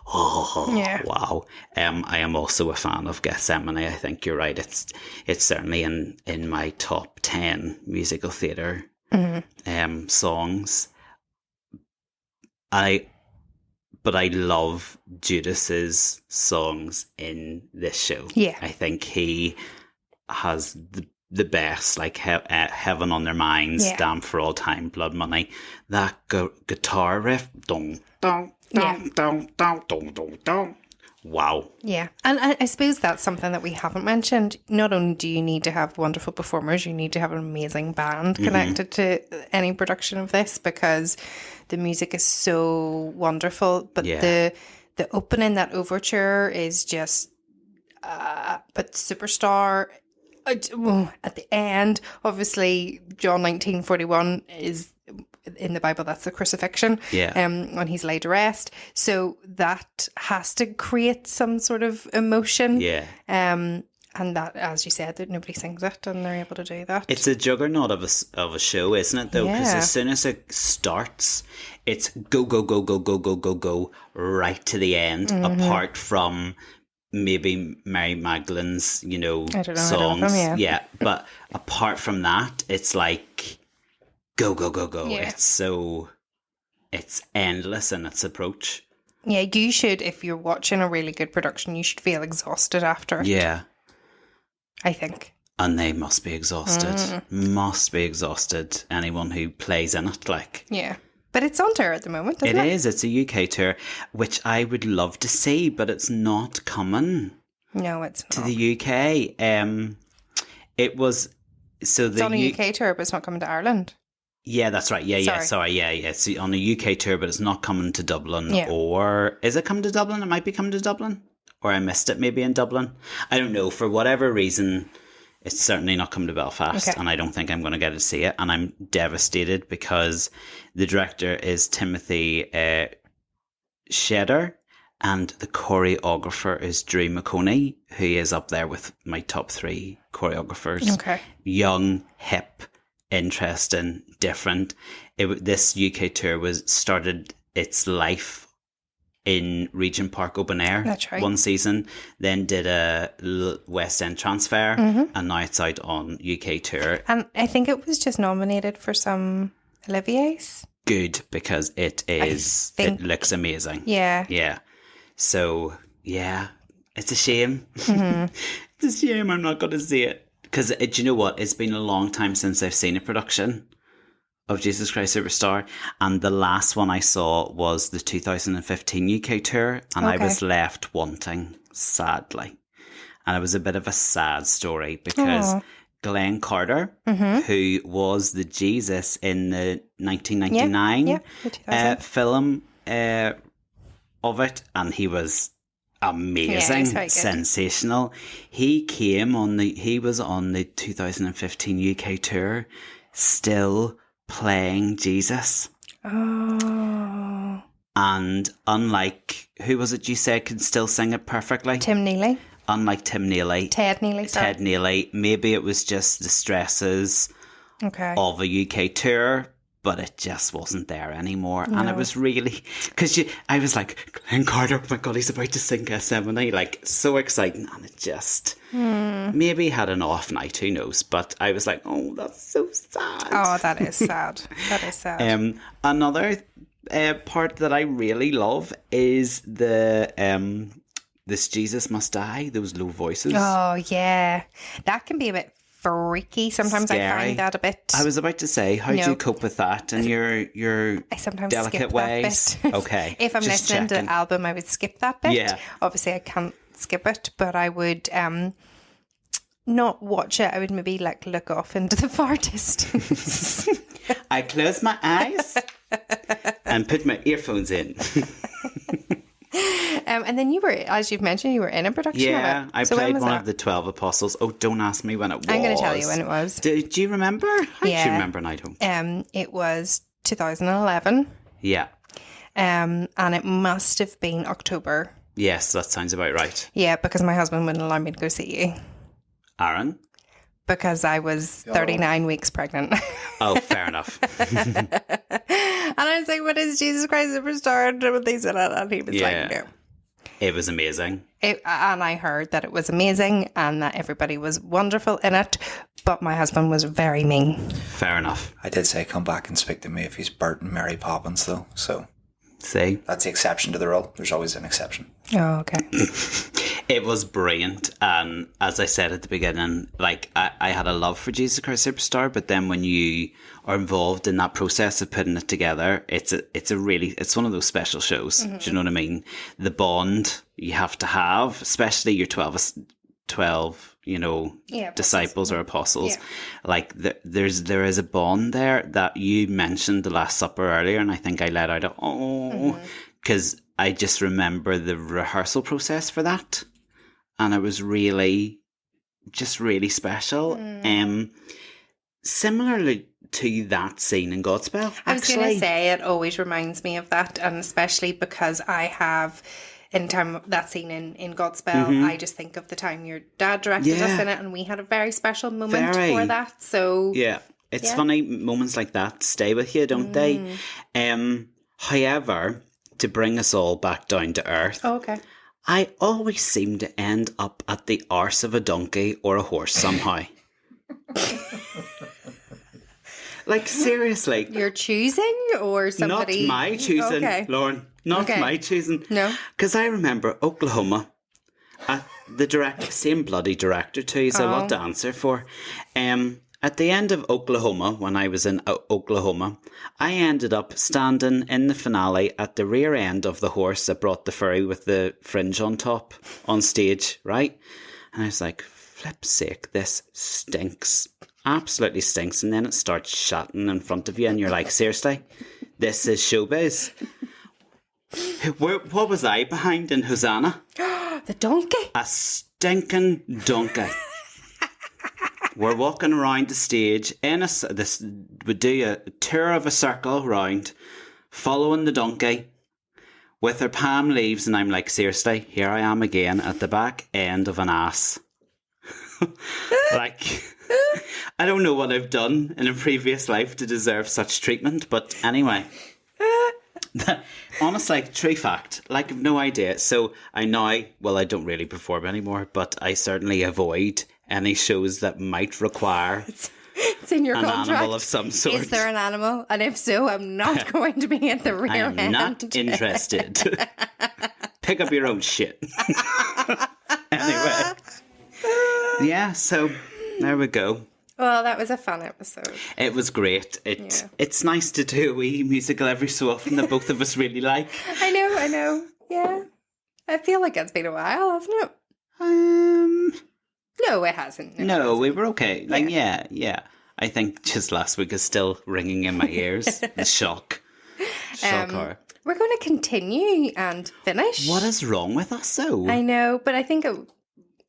wow. I am also a fan of Gethsemane. I think you're right. It's certainly in my top 10 musical theatre songs. But I love Judas's songs in this show. Yeah. I think he has the best, like Heaven on Their Minds, Damn for All Time, Blood Money. That guitar riff, dong, dong, dong, dong, dong, dong, dong, dong. Wow. Yeah. And I suppose that's something that we haven't mentioned. Not only do you need to have wonderful performers, you need to have an amazing band connected to any production of this, because the music is so wonderful. But the opening, that overture is just, but superstar. At the end, obviously, John 1941 is in the Bible. That's the crucifixion. When he's laid to rest. So that has to create some sort of emotion. Yeah. And And that, as you said, that nobody sings it, and they're able to do that. It's a juggernaut of a show, isn't it, though? Because Yeah. as soon as it starts, it's go, go, go, go, go, go, go, go, right to the end, apart from maybe Mary Magdalene's, I don't know songs. them, yeah. But apart from that, it's like go, go, go, go. Yeah. It's endless in its approach. Yeah, you should, if you're watching a really good production, you should feel exhausted after it, Yeah. I think. And they must be exhausted. Mm. Must be exhausted. Anyone who plays in it, like. Yeah. But it's on tour at the moment, isn't it? It is. It's a UK tour, which I would love to see, but it's not coming No, it's not. to the UK. It was so It's the on a UK tour, but it's not coming to Ireland. Yeah, that's right. Yeah. Sorry. Sorry. Yeah. It's on a UK tour, but it's not coming to Dublin. Yeah. Or is it coming to Dublin? It might be coming to Dublin, or I missed it maybe in Dublin. I don't know. For whatever reason, it's certainly not coming to Belfast, Okay. and I don't think I'm going to get to see it. And I'm devastated because the director is Timothy Shedder, and the choreographer is Drew McConey, who is up there with my top 3 choreographers. Okay. Young, hip, interesting, different. This UK tour started its life in Regent Park Open Air. That's right. One season, then did a West End transfer, and now it's out on UK tour. And I think it was just nominated for some Olivier's. Good, because it think- looks amazing. Yeah. Yeah. So, yeah, it's a shame. Mm-hmm. It's a shame I'm not going to see it. Because, do you know what? It's been a long time since I've seen a production of Jesus Christ Superstar. And the last one I saw was the 2015 UK tour. And I Okay. was left wanting, sadly. And it was a bit of a sad story because Aw. Glenn Carter, Mm-hmm. who was the Jesus in the 1999 Yeah, the 2000. film of it, and he was amazing, he's very good. sensational. He was on the 2015 UK tour, still playing Jesus. Oh. And unlike, who was it you said could still sing it perfectly? Tim Neely. Unlike Tim Neely. Ted Neely, sorry. Ted Neely. Maybe it was just the stresses Okay. of a UK tour, but it just wasn't there anymore. And it was really, because I was like, Glenn Carter, oh my God, he's about to sing Gethsemane, like so exciting. And it just, maybe had an off night, who knows? But I was like, oh, that's so sad. Oh, that is sad. That is sad. Another part that I really love is this Jesus Must Die, those low voices. Oh, yeah. That can be a bit freaky. Sometimes I Scary. find that a bit... I was about to say, how do No. you cope with that in your I sometimes delicate skip ways? that bit. Okay. If I'm just listening to checking. the album, I would skip that bit. Yeah. Obviously, I can't skip it, but I would not watch it. I would maybe look off into the far distance. I close my eyes and put my earphones in. And then you were, as you've mentioned, you were in a production Yeah, of it. I So when played was one that? of the 12 Apostles. Oh, don't ask me when it was. I'm going to tell you when it was. Do you remember? How do you Yeah. remember and I don't? It was 2011, Yeah. and it must have been October. Yes, that sounds about right. Yeah, because my husband wouldn't allow me to go see you Aaron? because I was 39 weeks pregnant. Oh, fair enough. And I was like, what is Jesus Christ Superstar? And they said it, and he was Yeah. like, no. It was amazing. And I heard that it was amazing and that everybody was wonderful in it, but my husband was very mean. Fair enough. I did say come back and speak to me if he's Bert and Mary Poppins, though. So See? that's the exception to the rule. There's always an exception. Oh, okay. It was brilliant. And as I said at the beginning, like I had a love for Jesus Christ Superstar, but then when you are involved in that process of putting it together, it's one of those special shows. Do you know what I mean? The bond you have to have, especially your 12 Yeah, disciples or apostles. Yeah. Like there is a bond there that you mentioned the Last Supper earlier, and I think I let out because I just remember the rehearsal process for that, and it was really special. Similarly to that scene in Godspell, I was going actually. to say it always reminds me of that, and especially because I have anytime that scene in Godspell, I just think of the time your dad directed us in it, and we had a very special moment for that. So yeah, it's funny, moments like that stay with you, don't they? However, to bring us all back down to earth, I always seem to end up at the arse of a donkey or a horse somehow. Like, seriously. You're choosing, or somebody? Not my choosing, Lauren. Not my choosing. No. Because I remember Oklahoma, the same bloody director too, he's a lot to answer for. At the end of Oklahoma, when I was in Oklahoma, I ended up standing in the finale at the rear end of the horse that brought the furry with the fringe on top on stage, right? And I was like, flip's sake, this stinks. Absolutely stinks. And then it starts shouting in front of you and you're like, seriously? This is showbiz. What was I behind in Hosanna? The donkey. A stinking donkey. We're walking around the stage we do a tour of a circle round, following the donkey with her palm leaves, and I'm like, seriously, here I am again at the back end of an ass. Like, I don't know what I've done in a previous life to deserve such treatment, but anyway. Honestly, true fact. Like, I've no idea. So I don't really perform anymore, but I certainly avoid any shows that might require it's in your an contract. animal of some sort. Is there an animal? And if so, I'm not going to be at the rear end. I am not interested. Pick up your own shit. Anyway. Yeah, so there we go. Well, that was a fun episode. It was great. It's nice to do a wee musical every so often that both of us really like. I know. Yeah. I feel like it's been a while, hasn't it? No, it hasn't. No, we were okay. Like, yeah. I think just last week is still ringing in my ears. The shock. Shocker. We're going to continue and finish. What is wrong with us, though? I know, but I think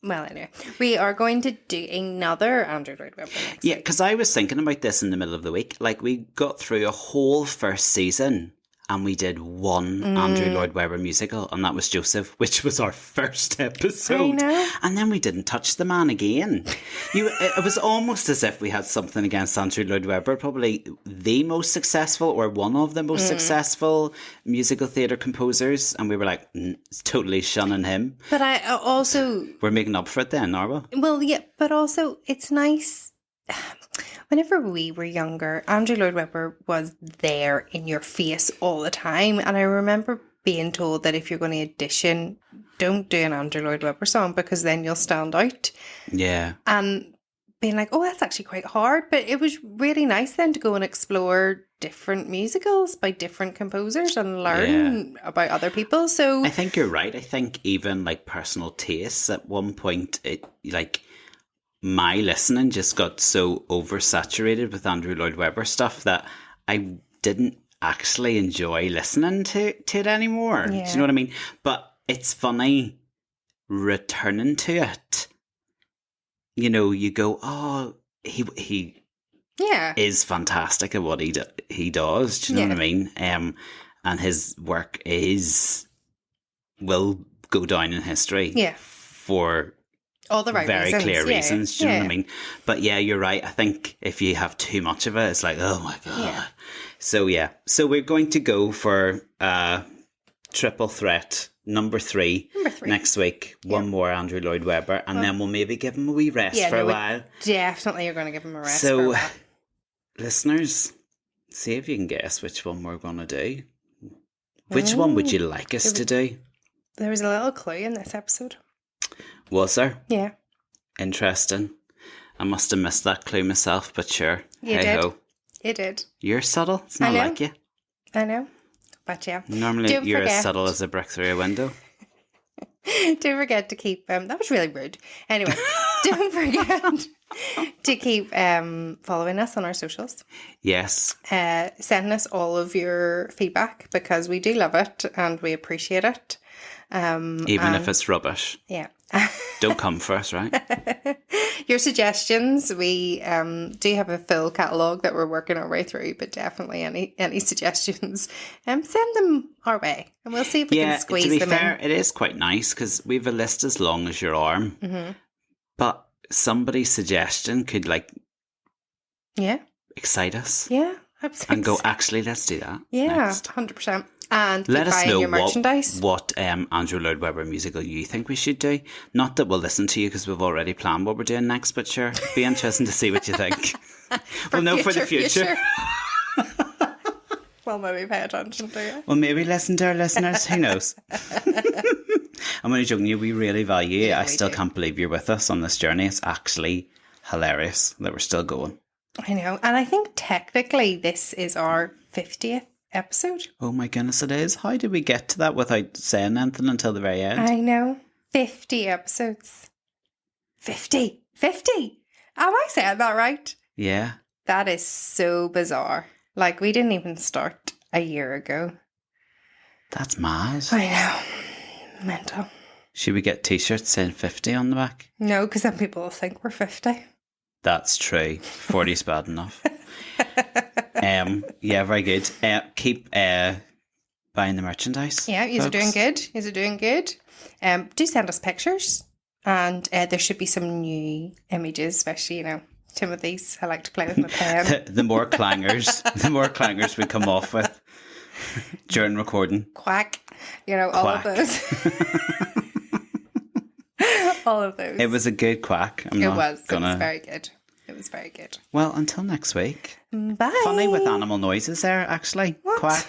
anyway, we are going to do another Andrew Lloyd Webber next week. Because I was thinking about this in the middle of the week. Like, we got through a whole first season and we did one Andrew Lloyd Webber musical, and that was Joseph, which was our first episode. I know. And then we didn't touch the man again. It was almost as if we had something against Andrew Lloyd Webber, probably the most successful or one of the most successful musical theatre composers, and we were like, it's totally shunning him. But I also... We're making up for it then, are we? Well, yeah, but also it's nice... Whenever we were younger, Andrew Lloyd Webber was there in your face all the time. And I remember being told that if you're going to audition, don't do an Andrew Lloyd Webber song because then you'll stand out. Yeah. And being like, oh, that's actually quite hard. But it was really nice then to go and explore different musicals by different composers and learn about other people. So I think you're right. I think even like personal tastes at one point, my listening just got so oversaturated with Andrew Lloyd Webber stuff that I didn't actually enjoy listening to it anymore. Yeah. Do you know what I mean? But it's funny returning to it. You know, you go, oh, he is fantastic at what he does. Do you know what I mean? And his work will go down in history. Yeah. For all the right very reasons. clear reasons. Do you know what I mean? But yeah, you're right. I think if you have too much of it, it's like, oh my God. Yeah. So we're going to go for triple threat number 3 next week. One more Andrew Lloyd Webber, and then we'll maybe give him a wee rest for a while. Definitely you're going to give him a rest for a So, while. listeners, see if you can guess which one we're going to do. Which one would you like us to do? There was a little clue in this episode. Was there? Yeah. Interesting. I must have missed that clue myself, but sure. You did. You did. You're subtle. It's not like you. I know. But yeah. Normally you're as subtle as a brick through a window. Don't forget to keep... that was really rude. Anyway, don't forget to keep following us on our socials. Yes. Sending us all of your feedback because we do love it and we appreciate it. Even if it's rubbish. Yeah. Don't come for us, right? Your suggestions, we do have a full catalogue that we're working our way through, but definitely any suggestions, send them our way and we'll see if we can squeeze to be them fair, in. it is quite nice because we have a list as long as your arm. Mm-hmm. But somebody's suggestion could excite us. Yeah, absolutely. And go, actually, let's do that. Yeah, next. 100%. And Let keep us buying know your merchandise. what Andrew Lloyd Webber musical you think we should do. Not that we'll listen to you because we've already planned what we're doing next, but sure, it'd be interesting to see what you think. We'll know for the future. Well, maybe pay attention to it. Well, maybe listen to our listeners. Who knows? I'm only joking you. We really value you. Yeah, I still can't believe you're with us on this journey. It's actually hilarious that we're still going. I know. And I think technically this is our 50th episode. Oh my goodness, it is. How did we get to that without saying anything until the very end? I know. 50 episodes. 50. 50. Am I saying that right? Yeah. That is so bizarre. Like, we didn't even start a year ago. That's mad. I know. Mental. Should we get t-shirts saying 50 on the back? No, because then people will think we're 50. That's true. 40's bad enough. Yeah, very good. Keep buying the merchandise. Yeah, you're folks. doing good. You're doing good. Do send us pictures. And there should be some new images, especially, Timothy's. I like to play with my pen. the more clangers we come off with during recording. Quack. All of those. All of those. It was a good quack. It was very good. It was very good. Well, until next week. Bye. Funny with animal noises there, actually. What? Quack.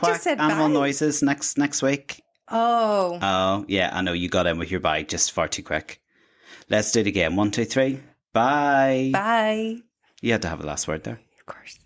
Just said Animal bye. noises next week. Oh. Oh, yeah, I know you got in with your bye just far too quick. Let's do it again. 1, 2, 3. Bye. Bye. You had to have a last word there. Of course.